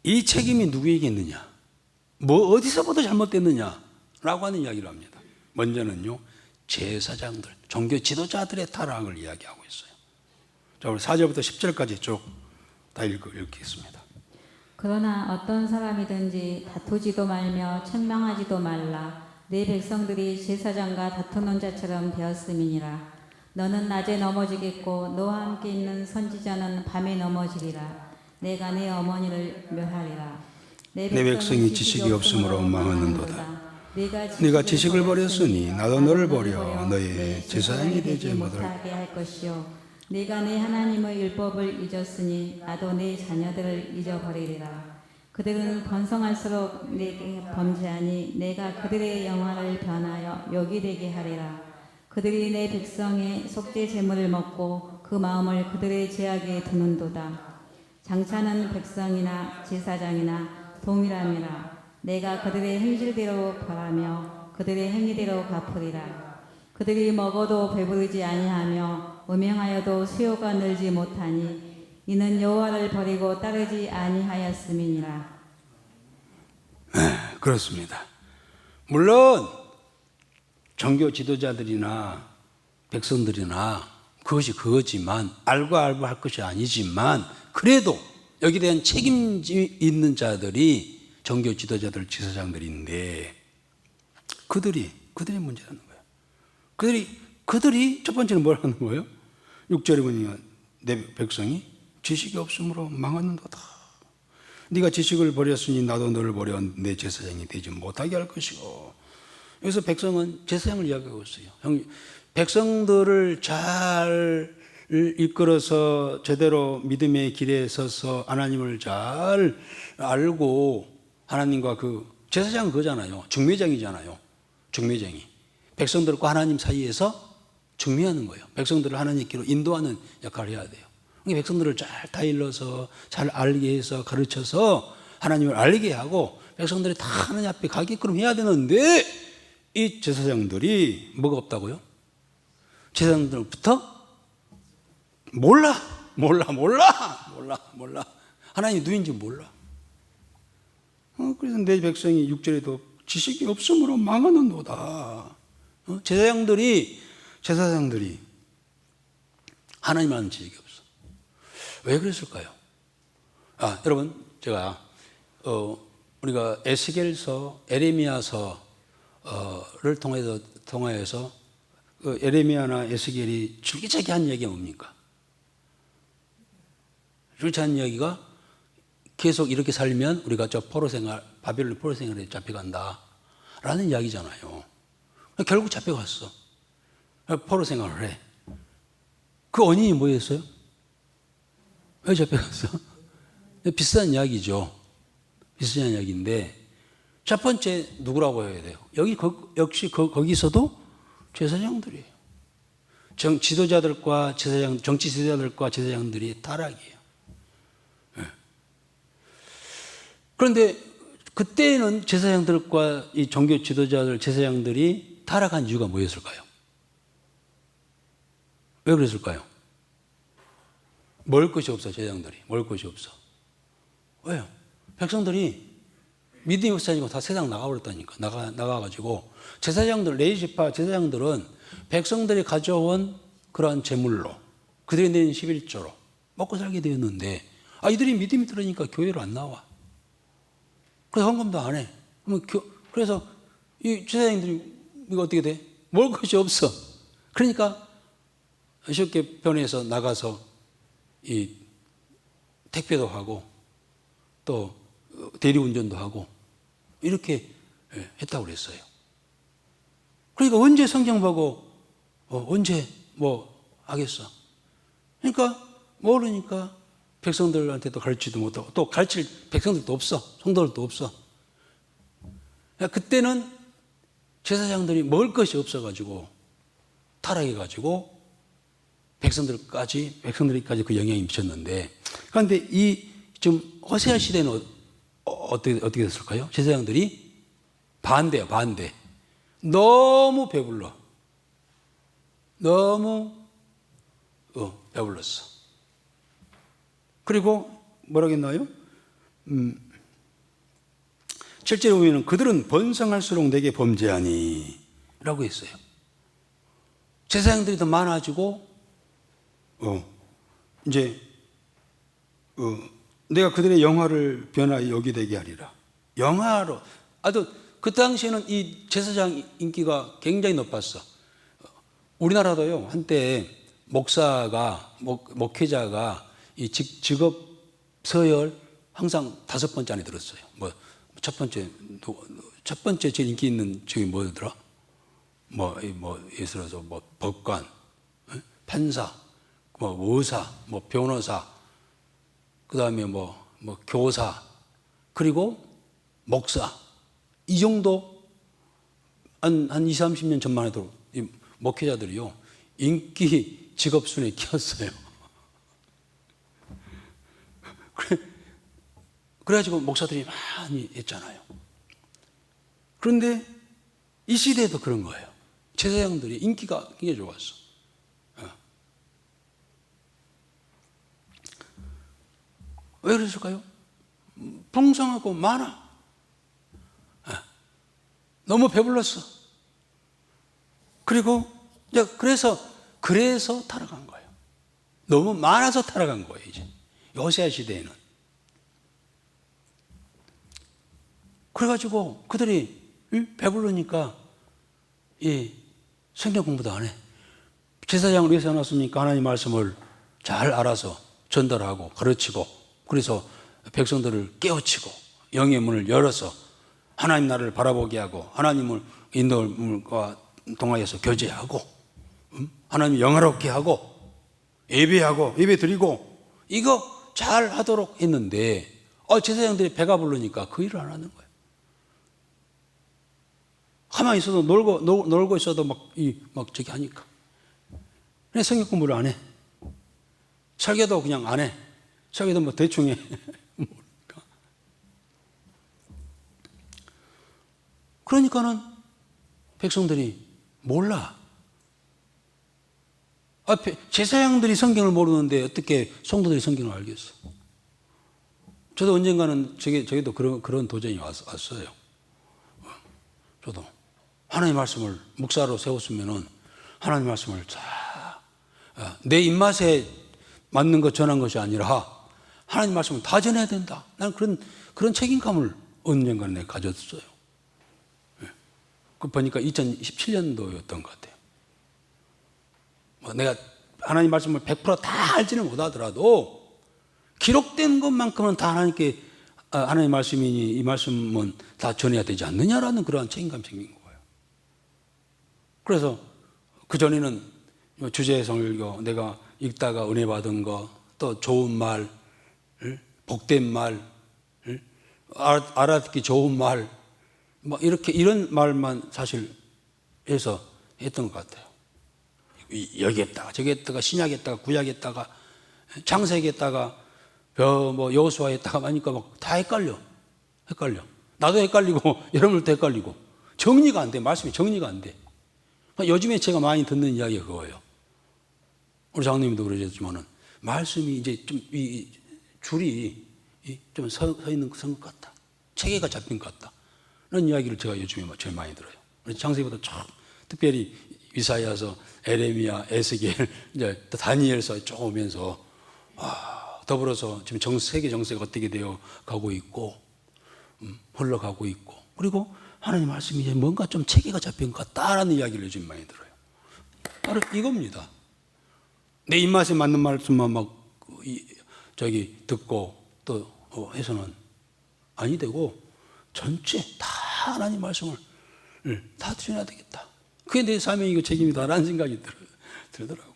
이 책임이 누구에게 있느냐, 어디서부터 잘못됐느냐라고 하는 이야기를 합니다. 먼저는요 제사장들, 종교 지도자들의 타락을 이야기하고 있어요. 자, 우리 4절부터 10절까지 쭉 다 읽겠습니다. 그러나 어떤 사람이든지 다투지도 말며 책망하지도 말라. 내 백성들이 제사장과 다투는 자처럼 되었음이니라. 너는 낮에 넘어지겠고 너와 함께 있는 선지자는 밤에 넘어지리라. 내가 내 어머니를 멸하리라. 내 백성이 지식이 없으므로 망하는도다. 네가 지식을 버렸으니 나도 너를 버려 너의 제사장이 되지 못하게 할 것이요 네가 내 하나님의 율법을 잊었으니 나도 내 자녀들을 잊어버리리라. 그들은 번성할수록 내게 범죄하니 내가 그들의 영화를 변하여 욕이 되게 하리라. 그들이 내 백성의 속죄 제물을 먹고 그 마음을 그들의 죄악에 두는도다. 장차는 백성이나 제사장이나 동일함이라. 내가 그들의 행실대로 벌하며 그들의 행위대로 갚으리라. 그들이 먹어도 배부르지 아니하며 음행하여도 수요가 늘지 못하니 이는 여호와를 버리고 따르지 아니하였음이니라. 그렇습니다. 물론 종교 지도자들이나 백성들이나 그것이 그거지만 알고 할 것이 아니지만 그래도 여기에 대한 책임이 있는 자들이 종교 지도자들, 제사장들인데 그들이 문제라는 거예요. 그들이 첫 번째는 뭘 하는 거예요? 6절에 보니까 내 백성이 지식이 없으므로 망하는도다. 네가 지식을 버렸으니 나도 너를 버려 내 제사장이 되지 못하게 할 것이고. 여기서 백성은 제사장을 이야기하고 있어요. 백성들을 잘 이끌어서 제대로 믿음의 길에 서서 하나님을 잘 알고 하나님과 그 제사장은 그거잖아요. 중매장이잖아요. 중매장이. 백성들과 하나님 사이에서 중매하는 거예요. 백성들을 하나님께로 인도하는 역할을 해야 돼요. 백성들을 잘 다일러서 잘 알게 해서 가르쳐서 하나님을 알게 하고 백성들이 다 하나님 앞에 가게끔 해야 되는데 이 제사장들이 뭐가 없다고요? 제사장들부터 몰라. 하나님이 누군지 몰라. 그래서 내 백성이 6절에도 지식이 없으므로 망하는도다. 제사장들이 하나님 아는 지식이 없어. 왜 그랬을까요? 여러분, 제가 우리가 에스겔서, 에레미야서를 통하여서 에레미야나 에스겔이 줄기차게 한 이야기가 뭡니까? 줄기차게 한 이야기가 계속 이렇게 살면 우리가 저 바벨론 포로 생활에 잡혀간다 라는 이야기잖아요. 결국 잡혀갔어. 포로 생활을 해. 그 원인이 뭐였어요? 왜 잡혀갔어? 비슷한 이야기죠. 비슷한 이야기인데 첫 번째 누구라고 해야 돼요? 역시 거기서도 제사장들이에요. 정치 지도자들과 제사장들이 타락이에요. 그런데 그때는 제사장들과 이 종교 지도자들, 제사장들이 타락한 이유가 뭐였을까요? 왜 그랬을까요? 먹을 것이 없어, 제사장들이. 먹을 것이 없어. 왜요? 백성들이 믿음이 없어지고 다 세상 나가버렸다니까. 나가가지고 제사장들, 레위지파 제사장들은 백성들이 가져온 그러한 재물로 그들이 내린 11조로 먹고 살게 되었는데 이들이 믿음이 들으니까 교회로 안 나와. 그래서 헌금도 안 해. 그래서 이 제사장들이 이거 어떻게 돼? 먹을 것이 없어. 그러니까 쉽게 변해서 나가서 이 택배도 하고 또 대리운전도 하고 이렇게 했다고 그랬어요. 그러니까 언제 성경 보고 언제 뭐 하겠어? 그러니까 모르니까 백성들한테도 가르치지도 못하고 또 가르칠 백성들도 없어. 성도들도 없어. 그때는 제사장들이 먹을 것이 없어가지고 타락해가지고 백성들까지 그 영향이 미쳤는데 그런데 이 지금 호세아 시대는 어떻게 됐을까요? 제사장들이 반대요. 너무 배불러. 너무 배불렀어. 그리고 뭐라겠나요? 7절에 보면 그들은 번성할수록 내게 범죄하니 라고 했어요. 제사장들이 더 많아지고 이제 내가 그들의 영화를 변하여 여기 되게 하리라. 영화로. 그 당시에는 이 제사장 인기가 굉장히 높았어. 우리나라도요, 한때 목회자가 이 직업 서열 항상 5번째 안에 들었어요. 첫 번째 제일 인기 있는 직업이 뭐였더라? 예를 들어서 법관, 판사, 의사, 변호사, 그 다음에 교사, 그리고 목사. 이 정도, 한 20, 30년 전만 해도 이 목회자들이요, 인기 직업 순위에 끼었어요. 그래가지고 목사들이 많이 했잖아요. 그런데 이 시대에도 그런 거예요. 제사장들이 인기가 굉장히 좋았어. 왜 그랬을까요? 풍성하고 많아. 너무 배불렀어. 그리고 이제 그래서 타락한 거예요. 너무 많아서 타락한 거예요. 이제 요새야 시대에는. 그래가지고 그들이 배부르니까 성경 공부도 안 해. 제사장을 위해서 해놨으니까 하나님 말씀을 잘 알아서 전달하고 가르치고, 그래서 백성들을 깨우치고 영의 문을 열어서 하나님 나라를 바라보게 하고, 하나님을 인도물과 동화에서 교제하고, 하나님 영화롭게 하고, 예배하고 예배 드리고, 이거 잘 하도록 했는데 제사장들이 배가 부르니까 그 일을 안 하는 거예요. 가만히 있어도 놀고 있어도 막 저기 하니까. 그냥 성경 공부를 안 해. 설교도 그냥 안 해. 설교도 뭐 대충 해. 그러니까는 백성들이 몰라. 제사장들이 성경을 모르는데 어떻게 성도들이 성경을 알겠어? 저도 언젠가는 저기도 그런 도전이 왔어요. 저도 하나님 말씀을 목사로 세웠으면은 하나님 말씀을 내 입맛에 맞는 것 전한 것이 아니라 하나님 말씀을 다 전해야 된다. 나는 그런 책임감을 언젠가는 내가 가졌어요. 그 보니까 2017년도였던 것 같아요. 내가 하나님 말씀을 100% 다 알지는 못하더라도 기록된 것만큼은 다 하나님께 하나님 말씀이니 이 말씀은 다 전해야 되지 않느냐라는 그러한 책임감이 생긴 거예요. 그래서 그전에는 주제 설교, 내가 읽다가 은혜 받은 거, 또 좋은 말, 복된 말, 알아듣기 좋은 말, 뭐 이런 말만 사실 해서 했던 것 같아요. 여기에다가 저기에다가 신약에다가 구약에다가 창세기에다가 여호수아에다가 하니까 막 다 헷갈려. 나도 헷갈리고 여러분들도 헷갈리고 정리가 안 돼. 말씀이 정리가 안 돼. 요즘에 제가 많이 듣는 이야기가 그거예요. 우리 장로님도 그러셨지만은 말씀이 이제 좀 이 줄이 좀 서 있는 것 같다. 체계가 잡힌 것 같다. 그런 이야기를 제가 요즘에 제일 많이 들어요. 창세기보다 특별히 이사야서, 에레미야, 에스겔, 이제 다니엘서 쭉 오면서 더불어서 지금 세계 정세가 어떻게 되어 가고 있고, 흘러가고 있고, 그리고 하나님 말씀이 이제 뭔가 좀 체계가 잡힌 것 같다라는 이야기를 요즘 많이 들어요. 바로 이겁니다. 내 입맛에 맞는 말씀만 듣고 또 해서는 아니 되고 전체 다 하나님 말씀을 다 드려야 되겠다. 그게 내 사명이고 책임이다라는 생각이 들더라고요.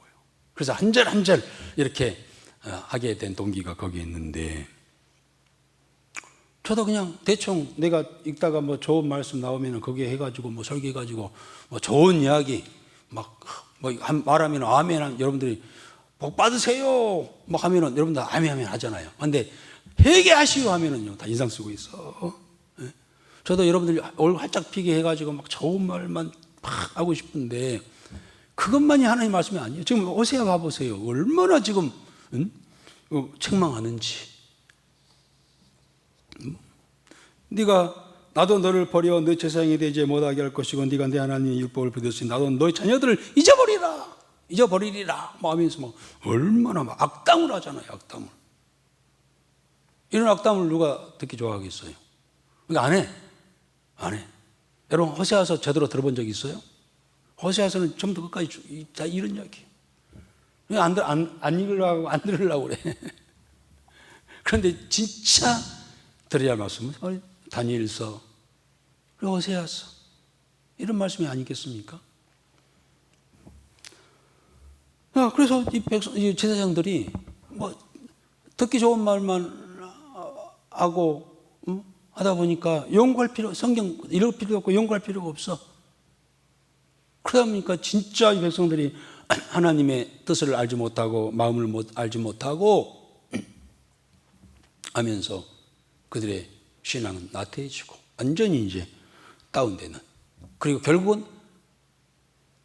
그래서 한 절 한 절 이렇게 하게 된 동기가 거기에 있는데, 저도 그냥 대충 내가 읽다가 좋은 말씀 나오면 거기에 해가지고 설계해가지고 좋은 이야기 말하면 아멘, 여러분들이 복 받으세요 하면은 여러분들 아멘 하잖아요. 근데 회개하시오 하면은요 다 인상 쓰고 있어. 저도 여러분들이 얼굴 활짝 피게 해가지고 좋은 말만 하고 싶은데 그것만이 하나님 말씀이 아니에요. 지금 오세아 가보세요. 얼마나 지금 책망하는지. 네가 나도 너를 버려 너 제사장이 되지 못하게 할 것이고 네가 내 하나님의 율법을 버렸으니 나도 너의 자녀들을 잊어버리리라 하면서 얼마나 악담을 하잖아요. 악담을. 이런 악담을 누가 듣기 좋아하겠어요? 그러니까 안 해. 여러분 호세아서 제대로 들어본 적 있어요? 호세아서는 처음부터 끝까지 다 이런 이야기예요. 왜 안 읽으려고 안 들으려고 그래. 그런데 진짜 들어야 할 말씀은 다니엘서 그리고 호세아서 이런 말씀이 아니겠습니까? 그래서 이 제사장들이 듣기 좋은 말만 하고 하다 보니까 성경 읽을 필요도 없고 연구할 필요가 없어. 그러다 보니까 진짜 이 백성들이 하나님의 뜻을 알지 못하고 마음을 알지 못하고 하면서 그들의 신앙은 나태해지고 완전히 이제 다운되는, 그리고 결국은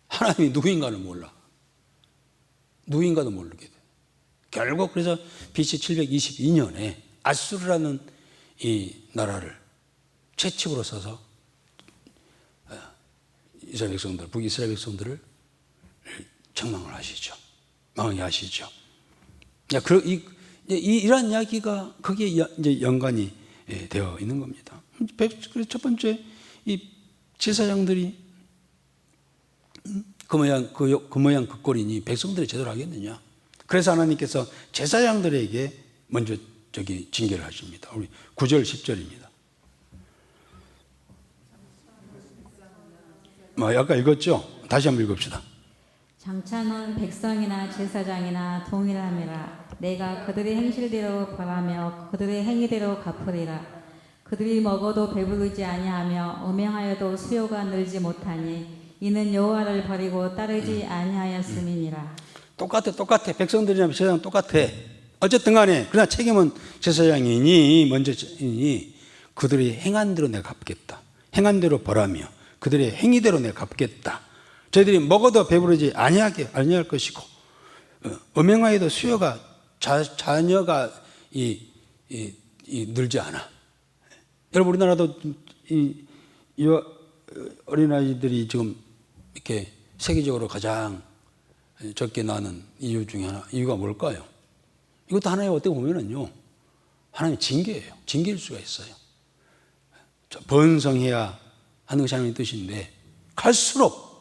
하나님이 누구인가를 몰라. 누구인가도 모르게 돼. 결국 그래서 BC 722년에 아수르라는 이 나라를 채찍으로 써서 이스라엘 백성들, 북이스라엘 백성들을 책망을 하시죠. 망하게 하시죠. 이러한 이야기가 거기에 이제 연관이 되어 있는 겁니다. 그래서 첫 번째, 이 제사장들이 그 모양 그 꼴이니 백성들이 제대로 하겠느냐. 그래서 하나님께서 제사장들에게 먼저 징계를 하십니다. 우리 9절 10절입니다. 아까 읽었죠? 다시 한번 읽읍시다. 장차는 백성이나 제사장이나 동일함이라. 내가 그들의 행실대로 벌하며 그들의 행위대로 갚으리라. 그들이 먹어도 배부르지 아니하며 음행하여도 수요가 늘지 못하니 이는 여호와를 버리고 따르지 아니하였음이니라. 똑같아. 백성들이나 제사장 똑같아. 어쨌든 간에 그러나 책임은 제사장이니 먼저니 그들이 행한 대로 내가 갚겠다. 행한 대로 벌하며 그들의 행위대로 내가 갚겠다. 저희들이 먹어도 배부르지 아니할 것이고 음행하여도 수요가 자녀가 늘지 않아. 여러분, 우리나라도 이 어린아이들이 지금 이렇게 세계적으로 가장 적게 나는 이유 중에 하나, 이유가 뭘까요? 이것도 하나의 어떻게 보면은요, 하나님의 징계예요. 징계일 수가 있어요. 번성해야 하는 것이 하나님의 뜻인데, 갈수록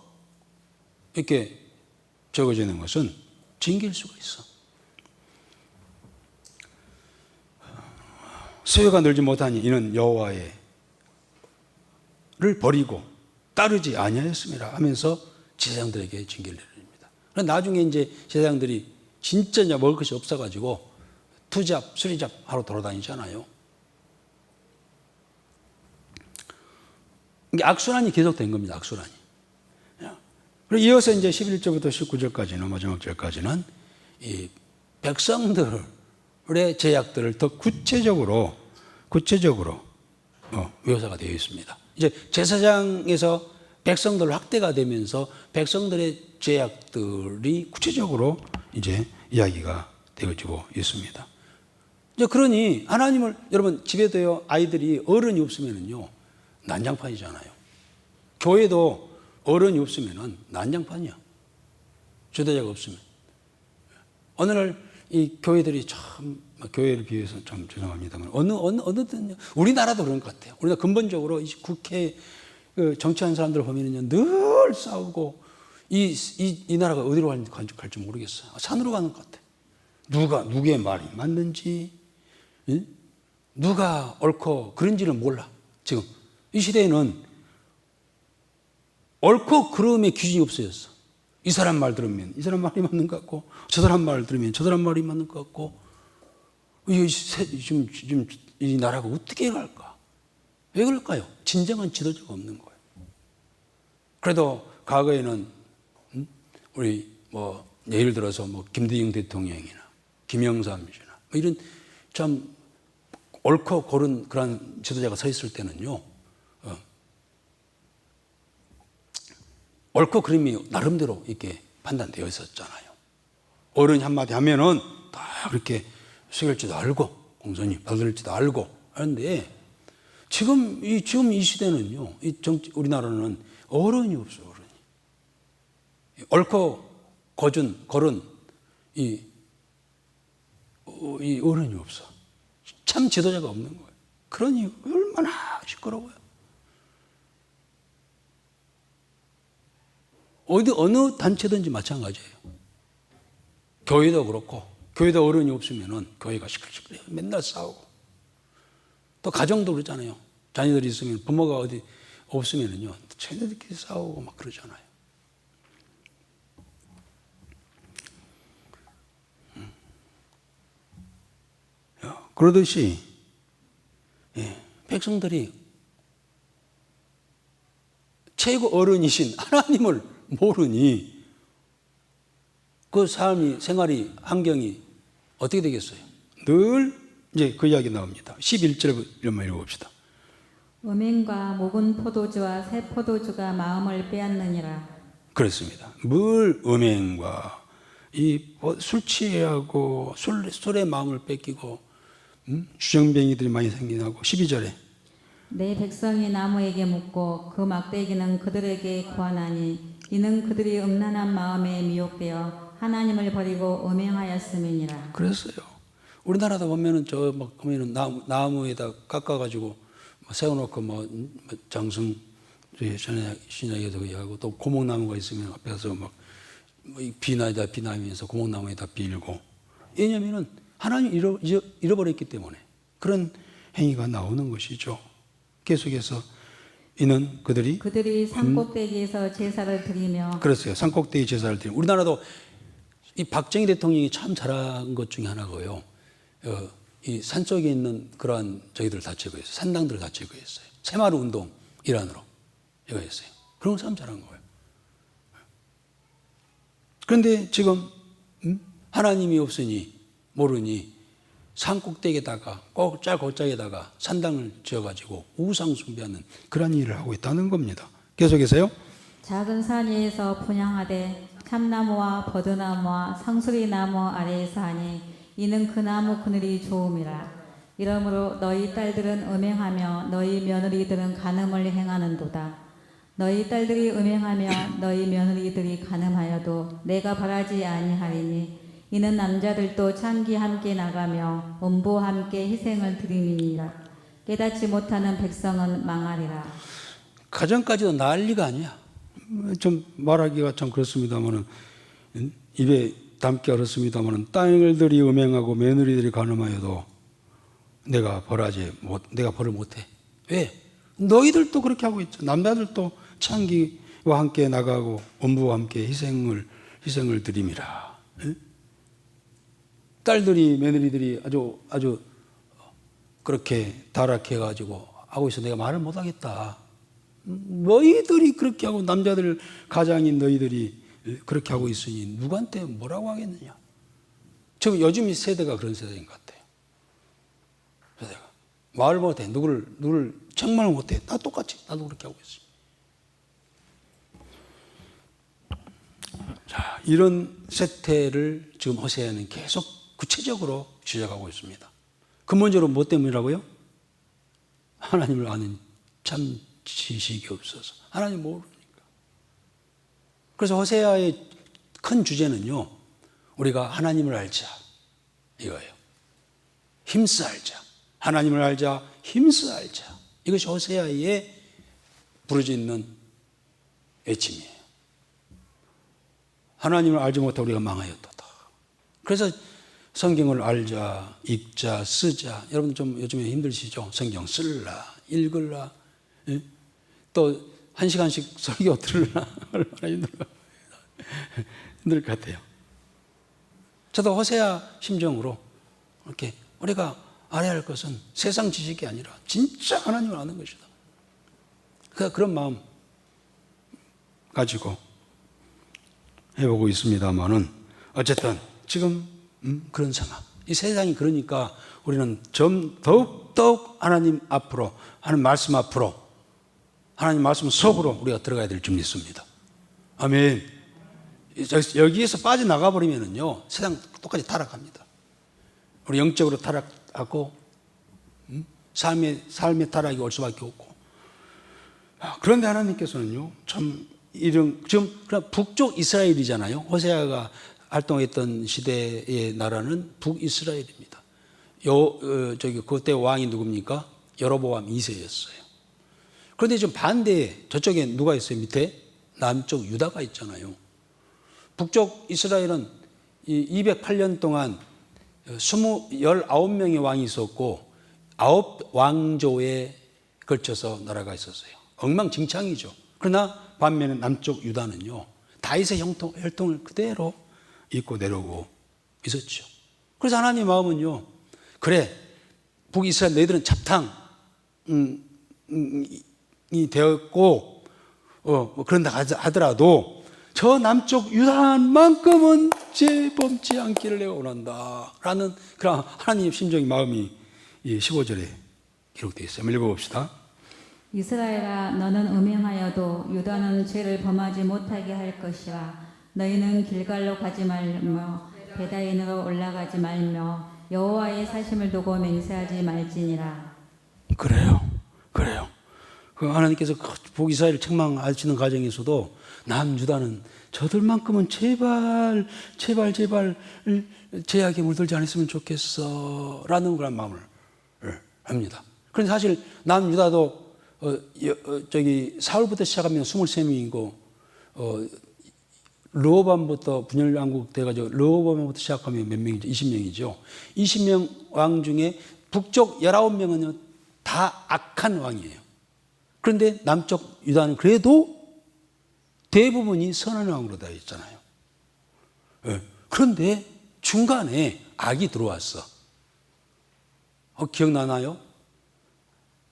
이렇게 적어지는 것은 징계일 수가 있어. 수요가 늘지 못하니 이는 여호와를 버리고 따르지 아니하였음이라 하면서 제사장들에게 징계를 내립니다. 그런데 나중에 이제 제사장들이 진짜 먹을 것이 없어가지고 투잡, 수리잡 하러 돌아다니잖아요. 이게 악순환이 계속된 겁니다. 악순환이. 그리고 이어서 이제 11절부터 19절까지는, 마지막 절까지는 이 백성들의 제약들을 더 구체적으로 묘사가 되어 있습니다. 이제 제사장에서 백성들 확대가 되면서 백성들의 제약들이 구체적으로 이제 이야기가 되어지고 있습니다. 이제 그러니 하나님을, 여러분 집에도요, 아이들이 어른이 없으면은요 난장판이잖아요. 교회도 어른이 없으면은 난장판이야. 주도자가 없으면. 어느 날 이 교회들이 참, 교회를 비해서 참 죄송합니다만 어느 우리나라도 그런 것 같아요. 우리가 근본적으로 이 국회 정치하는 사람들 보면은요 늘 싸우고 이 나라가 어디로 갈지 모르겠어요. 산으로 가는 것 같아. 누구의 말이 맞는지, 누가 옳고 그런지는 몰라. 지금 이 시대에는 옳고 그름의 기준이 없어졌어. 이 사람 말 들으면 이 사람 말이 맞는 것 같고, 저 사람 말 들으면 저 사람 말이 맞는 것 같고, 지금 이 나라가 어떻게 갈까? 왜 그럴까요? 진정한 지도자가 없는 거예요. 그래도 과거에는 우리 예를 들어서 김대중 대통령이나 김영삼 씨나 이런 참 옳고 고른 그런 지도자가 서 있을 때는요, 옳고 그름이 나름대로 이렇게 판단되어 있었잖아요. 어른이 한마디 하면은 다 그렇게 숙일지도 알고 공손히 받을지도 알고 하는데, 지금 이 시대는요, 우리나라는 어른이 없어요. 어른이 옳고 고른 이 어른이 없어. 참 지도자가 없는 거예요. 그러니 얼마나 시끄러워요. 어느 단체든지 마찬가지예요. 교회도 그렇고, 교회도 어른이 없으면은 교회가 시끌시끌해요. 맨날 싸우고. 또 가정도 그러잖아요. 자녀들이 있으면 부모가 어디 없으면은요, 자녀들끼리 싸우고 막 그러잖아요. 그러듯이 백성들이 최고 어른이신 하나님을 모르니 그 삶이, 생활이, 환경이 어떻게 되겠어요? 늘 이제 그 이야기 나옵니다. 11절 한번 읽어봅시다. 음행과 묵은 포도주와 새 포도주가 마음을 빼앗느니라. 그렇습니다. 물 음행과 술 취하고 술에 마음을 뺏기고 주정뱅이들이 많이 생기나고 12절에 내 백성이 나무에게 묻고 그 막대기는 그들에게 구하나니 이는 그들이 음란한 마음에 미혹되어 하나님을 버리고 음행하였음이니라. 그랬어요. 우리나라도 보면은 막 보면은 나무에다 깎아가지고 세워놓고 장승 신약에도 하고 또 고목나무가 있으면 앞에서 막 비나면서 고목나무에다 빌고 왜냐면은 하나님 잃어버렸기 때문에 그런 행위가 나오는 것이죠. 계속해서 이는 그들이 산꼭대기에서 제사를 드리며 그랬어요. 산꼭대기 제사를 드리고 우리나라도 이 박정희 대통령이 참 잘한 것 중에 하나고요. 이 산속에 있는 그러한 저희들 다 제거했어요. 산당들을 다 제거했어요. 새마을 운동 일환으로 이거 했어요. 그런 거 참 잘한 거예요. 그런데 지금 하나님이 없으니 모르니 산꼭대기에다가 꼭짤고짝에다가 산당을 지어가지고 우상 숭배하는 그런 일을 하고 있다는 겁니다. 계속해서요. 작은 산 위에서 분향하되 참나무와 버드나무와 상수리나무 아래에서 하니 이는 그 나무 그늘이 좋음이라. 이러므로 너희 딸들은 음행하며 너희 며느리들은 간음을 행하는도다. 너희 딸들이 음행하며 너희 며느리들이 간음하여도 내가 바라지 아니하리니 이는 남자들도 창기 함께 나가며 음부 함께 희생을 드림이니라. 깨닫지 못하는 백성은 망하리라. 가정까지도 난리가 아니야. 좀 말하기가 참 그렇습니다만은 입에 담기 어렵습니다만은 딸들이 음행하고 며느리들이 간음하여도 내가 벌을 못해. 왜? 너희들도 그렇게 하고 있죠. 남자들도 창기와 함께 나가고 음부와 함께 희생을 드림이라. 딸들이 며느리들이 아주 그렇게 타락해 가지고 하고 있어. 내가 말을 못 하겠다. 너희들이 그렇게 하고 남자들 가장인 너희들이 그렇게 하고 있으니 누구한테 뭐라고 하겠느냐. 지금 요즘 세대가 그런 세대인 것 같아요. 세대가 말을 못해. 누구를 책망을 못해. 나 똑같이 나도 그렇게 하고 있어. 자, 이런 세태를 지금 호세아는 계속 구체적으로 시작하고 있습니다. 근본적으로 뭐 때문이라고요? 하나님을 아는 참 지식이 없어서 하나님 모르니까. 그래서 호세아의 큰 주제는요, 우리가 하나님을 알자 이거예요. 힘써 알자. 하나님을 알자, 힘써 알자. 이것이 호세아의 부르짖는 외침이에요. 하나님을 알지 못하고 우리가 망하였도다. 그래서 성경을 알자, 읽자, 쓰자. 여러분 좀 요즘에 힘드시죠? 성경 쓸라, 읽을라. 예? 또 1시간씩 설교 들으라. 얼마나 힘들 것 같아요. 저도 호세아 심정으로 이렇게 우리가 알아야 할 것은 세상 지식이 아니라 진짜 하나님을 아는 것이다. 그런 마음 가지고 해보고 있습니다만은 어쨌든 지금 그런 상황. 이 세상이 그러니까 우리는 더욱 하나님 앞으로, 하나님 말씀 앞으로, 하나님 말씀 속으로 우리가 들어가야 될 줄 믿습니다. 아멘. 여기에서 빠져나가 버리면은요, 세상 똑같이 타락합니다. 우리 영적으로 타락하고, 삶의 타락이 올 수밖에 없고. 그런데 하나님께서는요, 참, 지금 북쪽 이스라엘이잖아요. 호세아가 활동했던 시대의 나라는 북이스라엘입니다. 그때 왕이 누굽니까? 여로보암 2세였어요. 그런데 좀 반대에 저쪽에 누가 있어요? 밑에 남쪽 유다가 있잖아요. 북쪽 이스라엘은 208년 동안 19명의 왕이 있었고 9왕조에 걸쳐서 나라가 있었어요. 엉망진창이죠. 그러나 반면에 남쪽 유다는요, 다윗의 혈통을 그대로 잇고 내려오고 있었죠. 그래서 하나님의 마음은요, 그래, 북이스라엘 너희들은 잡탕이 되었고, 그런다 하더라도 저 남쪽 유다만큼은 죄 범치 않기를 내가 원한다. 라는 그런 하나님의 심정의 마음이 이 15절에 기록되어 있어요. 한번 읽어봅시다. 이스라엘아 너는 음행하여도 유다는 죄를 범하지 못하게 할 것이라. 너희는 길갈로 가지 말며 베다인으로 올라가지 말며 여호와의 사심을 두고 맹세하지 말지니라. 그래요. 그 하나님께서 북이스라엘을 책망하시는 과정에서도 남유다는 저들만큼은 제발 죄악에 물들지 않았으면 좋겠어 라는 그런 마음을 합니다. 그런데 사실 남유다도 사울부터 시작하면 23명이고 르호밤부터 분열왕국 돼가지고 르호밤부터 시작하면 몇 명이죠? 20명이죠. 20명 왕 중에 북쪽 19명은 다 악한 왕이에요. 그런데 남쪽 유다는 그래도 대부분이 선한 왕으로 되어 있잖아요. 그런데 중간에 악이 들어왔어. 기억나나요?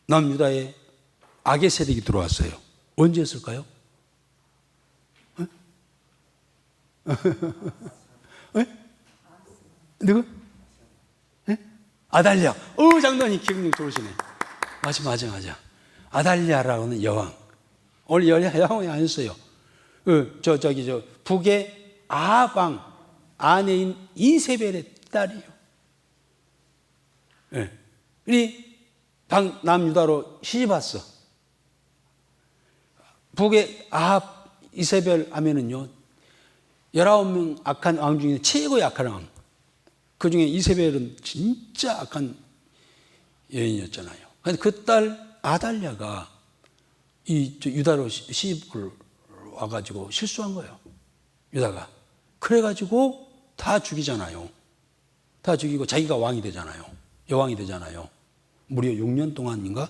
남유다에 악의 세력이 들어왔어요. 언제였을까요? 누구? 아달랴. 장로님 기억력 좋으시네. 맞아. 아달랴라고는 여왕. 원래 여왕이 아니었어요. 북의 아방 아내인 이세벨의 딸이요. 이 남유다로 시집 왔어. 북의 아합 이세벨 하면은요 19명 악한 왕 중에 최고의 악한 왕. 그 중에 이세벨은 진짜 악한 여인이었잖아요. 그런데 그 딸 아달랴가 이 유다로 시집을 와가지고 실수한 거예요. 유다가. 그래가지고 다 죽이잖아요. 다 죽이고 자기가 왕이 되잖아요. 여왕이 되잖아요. 무려 6년 동안인가?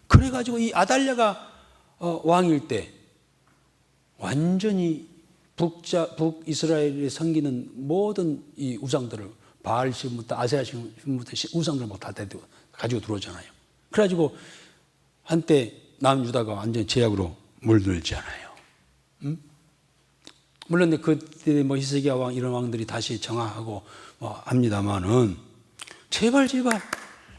그래가지고 이 아달랴가 왕일 때 완전히 북이스라엘에 섬기는 모든 이 우상들을 바알신부터 아세라신부터 우상들을 막 다 가지고 들어오잖아요. 그래가지고 한때 남유다가 완전히 죄악으로 물들지 않아요. 물론 그때 히스기야 왕 이런 왕들이 다시 정화하고 합니다만은 제발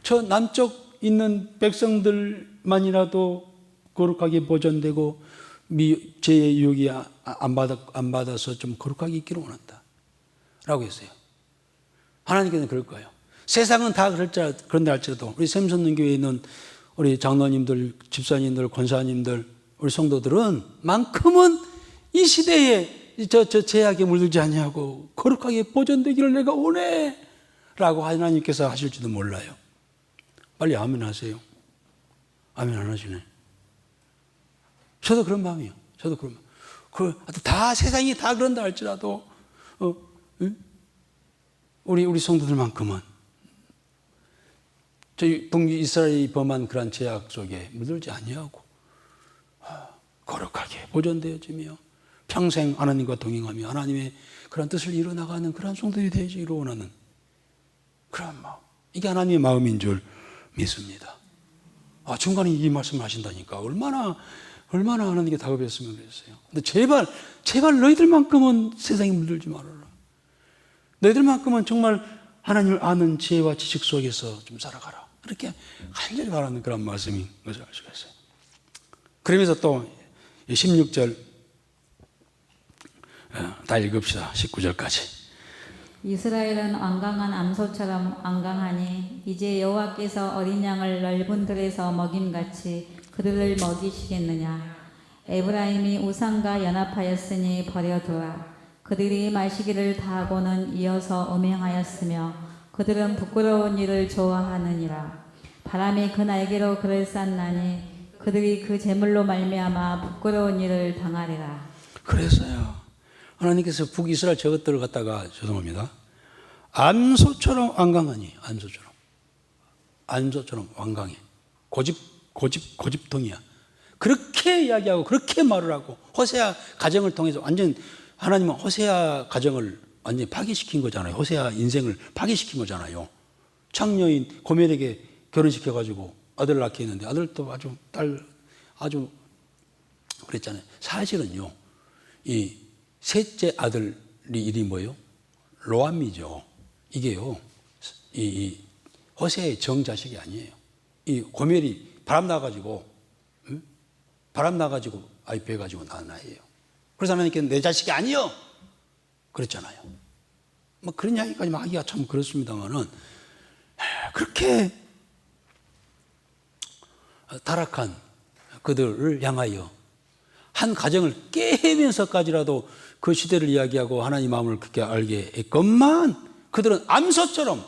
저 남쪽 있는 백성들만이라도 거룩하게 보존되고 죄의 유혹이 안 받아서 좀 거룩하게 있기를 원한다 라고 했어요. 하나님께서는 그럴 거예요. 세상은 다 그런다 할지라도 우리 샘선능교회에 있는 우리 장로님들, 집사님들, 권사님들, 우리 성도들은 만큼은 이 시대에 저 죄악에 물들지 아니하고 거룩하게 보존되기를 내가 원해 라고 하나님께서 하실지도 몰라요. 빨리 아멘 하세요. 아멘 안 하시네. 저도 그런 마음이에요. 저도 그런 마음. 다 세상이 다 그런다 할지라도 우리 성도들만큼은 저희 북이스라엘이 범한 그런 죄악 속에 물들지 아니하고 거룩하게 보존되어지며 평생 하나님과 동행하며 하나님의 그런 뜻을 이루어나가는 그런 성도들이 되기를 원하는 그런 마음. 이게 하나님의 마음인 줄 믿습니다. 중간에 이 말씀을 하신다니까 얼마나 하나님께 다급했으면 그랬어요. 근데 제발 너희들만큼은 세상에 물들지 말아라. 너희들만큼은 정말 하나님을 아는 지혜와 지식 속에서 좀 살아가라. 그렇게 간절히 바라는 그런 말씀인 것을 알 수가 있어요. 그러면서 또 16절 다 읽읍시다. 19절까지. 이스라엘은 완강한 암소처럼 완강하니 이제 여호와께서 어린 양을 넓은 들에서 먹임같이 그들을 먹이시겠느냐. 에브라임이 우상과 연합하였으니 버려두라. 그들이 마시기를 다하고는 이어서 음행하였으며 그들은 부끄러운 일을 좋아하느니라. 바람이 그 날개로 그를 쌌나니 그들이 그 재물로 말미암아 부끄러운 일을 당하리라. 그래서요 하나님께서 북이스라엘 저것들을 갖다가 죄송합니다 암소처럼 완강하니 암소처럼 완강해. 고집통이야. 그렇게 이야기하고 그렇게 말을 하고 호세아 가정을 통해서 완전 하나님은 호세아 가정을 완전히 파괴시킨 거잖아요. 호세아 인생을 파괴시킨 거잖아요. 창녀인 고멜에게 결혼시켜가지고 아들을 낳게 했는데 아들도 아주 그랬잖아요. 사실은요 이 셋째 아들이 이름이 뭐예요? 로암이죠. 이게요 이 호세아의 정자식이 아니에요. 이 고멜이 바람 나가지고 아이페 가지고 낳은 아이예요. 그래서 하나님께 내 자식이 아니요 그랬잖아요. 뭐 그런 이야기까지 막 하기가 참 그렇습니다만은 그렇게 타락한 그들을 향하여 한 가정을 깨면서까지라도 그 시대를 이야기하고 하나님 마음을 그렇게 알게 했건만 그들은 암소처럼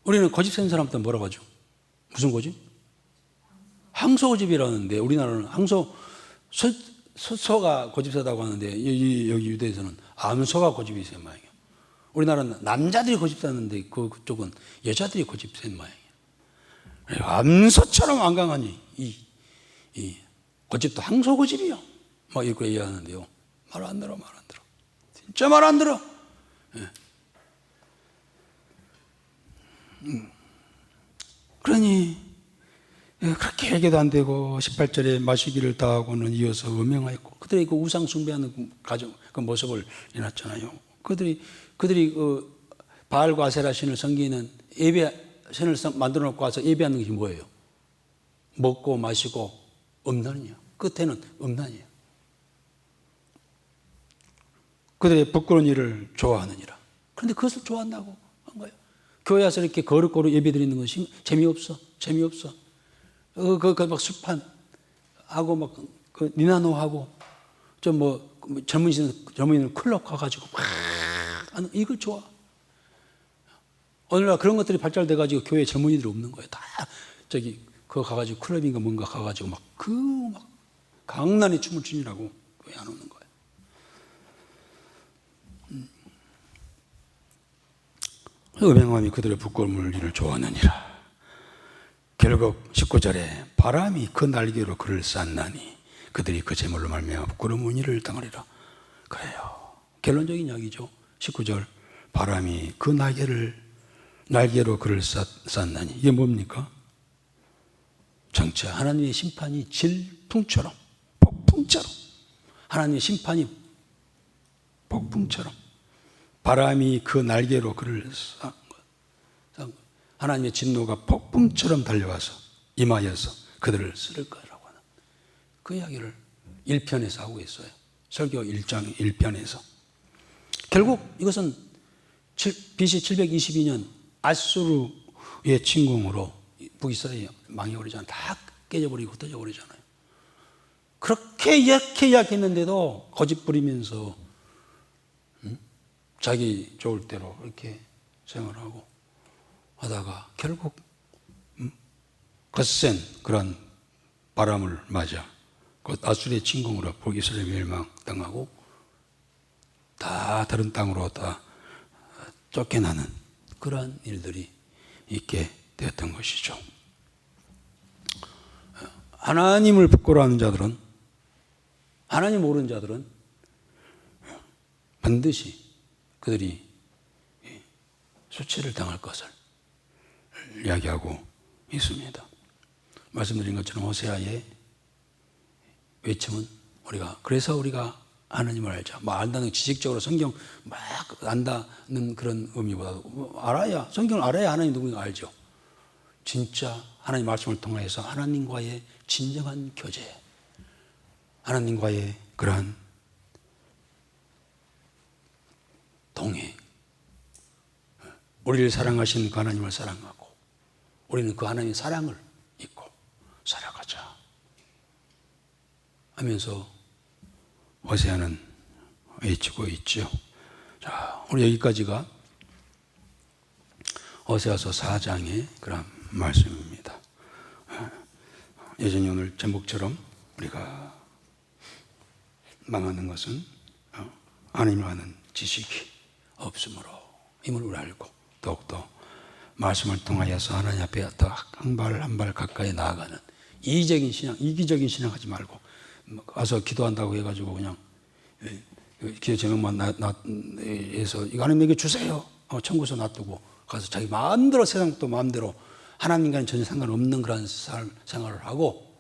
우리는 고집 센 사람한테 뭐라고 하죠? 무슨 고집? 항소고집이라는데 우리나라는 소가 고집 세다고 하는데 여기 유대에서는 암소가 고집이 센 모양이에요. 우리나라는 남자들이 고집 세는데 그쪽은 여자들이 고집 센 모양이에요. 암소처럼 완강하니 이 고집도 항소고집이요. 막 이렇게 얘기하는데요. 말 안 들어. 진짜 말 안 들어. 예. 그러니 그렇게 얘기도 안 되고 18절에 마시기를 다하고는 이어서 음행하였고 그들이 그 우상 숭배하는 가정 그 모습을 해놨잖아요. 그들이 그 바알과 아세라 신을 섬기는 신을 만들어 놓고 와서 예배하는 것이 뭐예요? 먹고 마시고 음란이요. 끝에는 음란이에요. 그들의 부끄러운 일을 좋아하느니라. 그런데 그것을 좋아한다고 한 거예요. 교회 와서 이렇게 거룩거룩 예배 드리는 것이 재미없어. 막 술판하고 막 그 니나노하고 좀 뭐 젊은이는 클럽 가가지고 막 하는 이걸 좋아. 오늘날 그런 것들이 발달돼가지고 교회에 젊은이들이 없는 거예요. 다 그거 가가지고 클럽인가 뭔가 가가지고 막 강난히 춤을 추느라고 교회 안 오는 거예요. 음행함이 그들의 부끄러움을 일을 좋아하느니라. 결국 19절에 바람이 그 날개로 그를 쌌나니 그들이 그 제물로 말미암아 부끄러운 일을 당하리라. 그래요. 결론적인 이야기죠. 19절 바람이 그 날개로 그를 쌌나니 이게 뭡니까? 정차 하나님의 심판이 질풍처럼 폭풍처럼 하나님의 심판이 폭풍처럼 바람이 그 날개로 그를 싼 것. 하나님의 진노가 폭풍처럼 달려와서 임하여서 그들을 쓸 거라고 하는 그 이야기를 1편에서 하고 있어요. 설교 1장 1편에서. 결국 이것은 BC 722년 아수르의 침공으로 북이스라엘이 망해버리잖아요. 다 깨져버리고 흩어져버리잖아요. 그렇게 이야기했는데도 거짓 부리면서 자기 좋을 대로 이렇게 생활하고 하다가 결국 거센 그런 바람을 맞아 그 아수르의 침공으로 북이스라엘이 멸망당하고 다 다른 땅으로 다 쫓겨나는 그러한 일들이 있게 되었던 것이죠. 하나님을 부끄러워하는 자들은 하나님 모르는 자들은 반드시 그들이 수치를 당할 것을 이야기하고 있습니다. 말씀드린 것처럼 호세아의 외침은 그래서 우리가 하나님을 알자. 뭐 안다는 지식적으로 성경 막 안다는 그런 의미보다도 성경을 알아야 하나님 누구인가 알죠. 진짜 하나님 말씀을 통해서 하나님과의 진정한 교제, 하나님과의 그러한 동행, 우리를 사랑하신 그 하나님을 사랑하고 우리는 그 하나님의 사랑을 잊고 살아가자 하면서 호세아는 외치고 있죠. 자, 우리 여기까지가 호세아서 4장의 그런 말씀입니다. 여전히 오늘 제목처럼 우리가 망하는 것은 하나님을 아는 지식이 없으므로 힘을 우리 알고 더욱더 말씀을 통하여서 하나님 앞에 한 발 한 발 가까이 나아가는 이기적인 신앙 하지 말고 가서 기도한다고 해가지고 그냥 기도 제목만 해서 이거 하나님에게 주세요. 청구서 놔두고 가서 자기 마음대로 세상도 마음대로 하나님과는 전혀 상관없는 그런 생활을 하고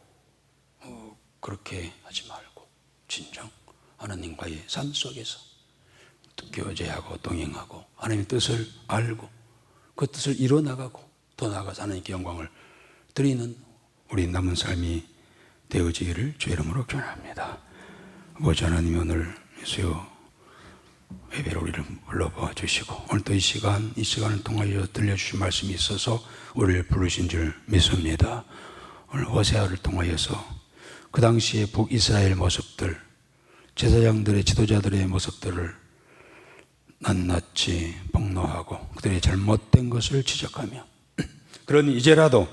그렇게 하지 말고 진정 하나님과의 삶 속에서 교제하고 동행하고 하나님의 뜻을 알고 그 뜻을 이뤄나가고 더 나아가서 하나님께 영광을 드리는 우리 남은 삶이 되어지기를 주의 이름으로 기원합니다. 아버지 하나님, 오늘 수요 예배로 우리를 불러봐 주시고 오늘 또 이 시간을 통하여 들려주신 말씀이 있어서 우리를 부르신 줄 믿습니다. 오늘 호세아를 통하여서 그 당시의 북이스라엘 모습들, 제사장들의 지도자들의 모습들을 낱낱이 폭로하고 그들의 잘못된 것을 지적하며 그러니 이제라도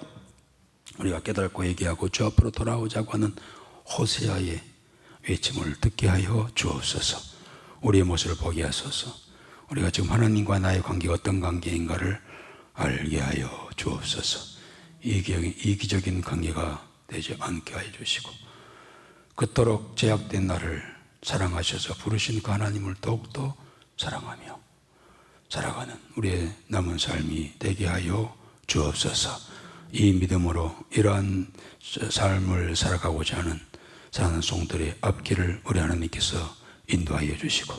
우리가 깨닫고 얘기하고 주 앞으로 돌아오자고 하는 호세아의 외침을 듣게 하여 주옵소서. 우리의 모습을 보게 하소서. 우리가 지금 하나님과 나의 관계가 어떤 관계인가를 알게 하여 주옵소서. 이기적인 관계가 되지 않게 하여 주시고 그토록 제약된 나를 사랑하셔서 부르신 그 하나님을 더욱더 사랑하며 살아가는 우리의 남은 삶이 되게 하여 주옵소서. 이 믿음으로 이러한 삶을 살아가고자 하는 사랑하는 성들의 앞길을 우리 하나님께서 인도하여 주시고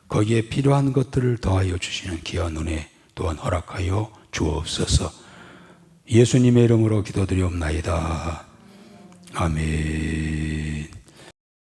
거기에 필요한 것들을 더하여 주시는 귀한 은혜 또한 허락하여 주옵소서. 예수님의 이름으로 기도드리옵나이다. 아멘.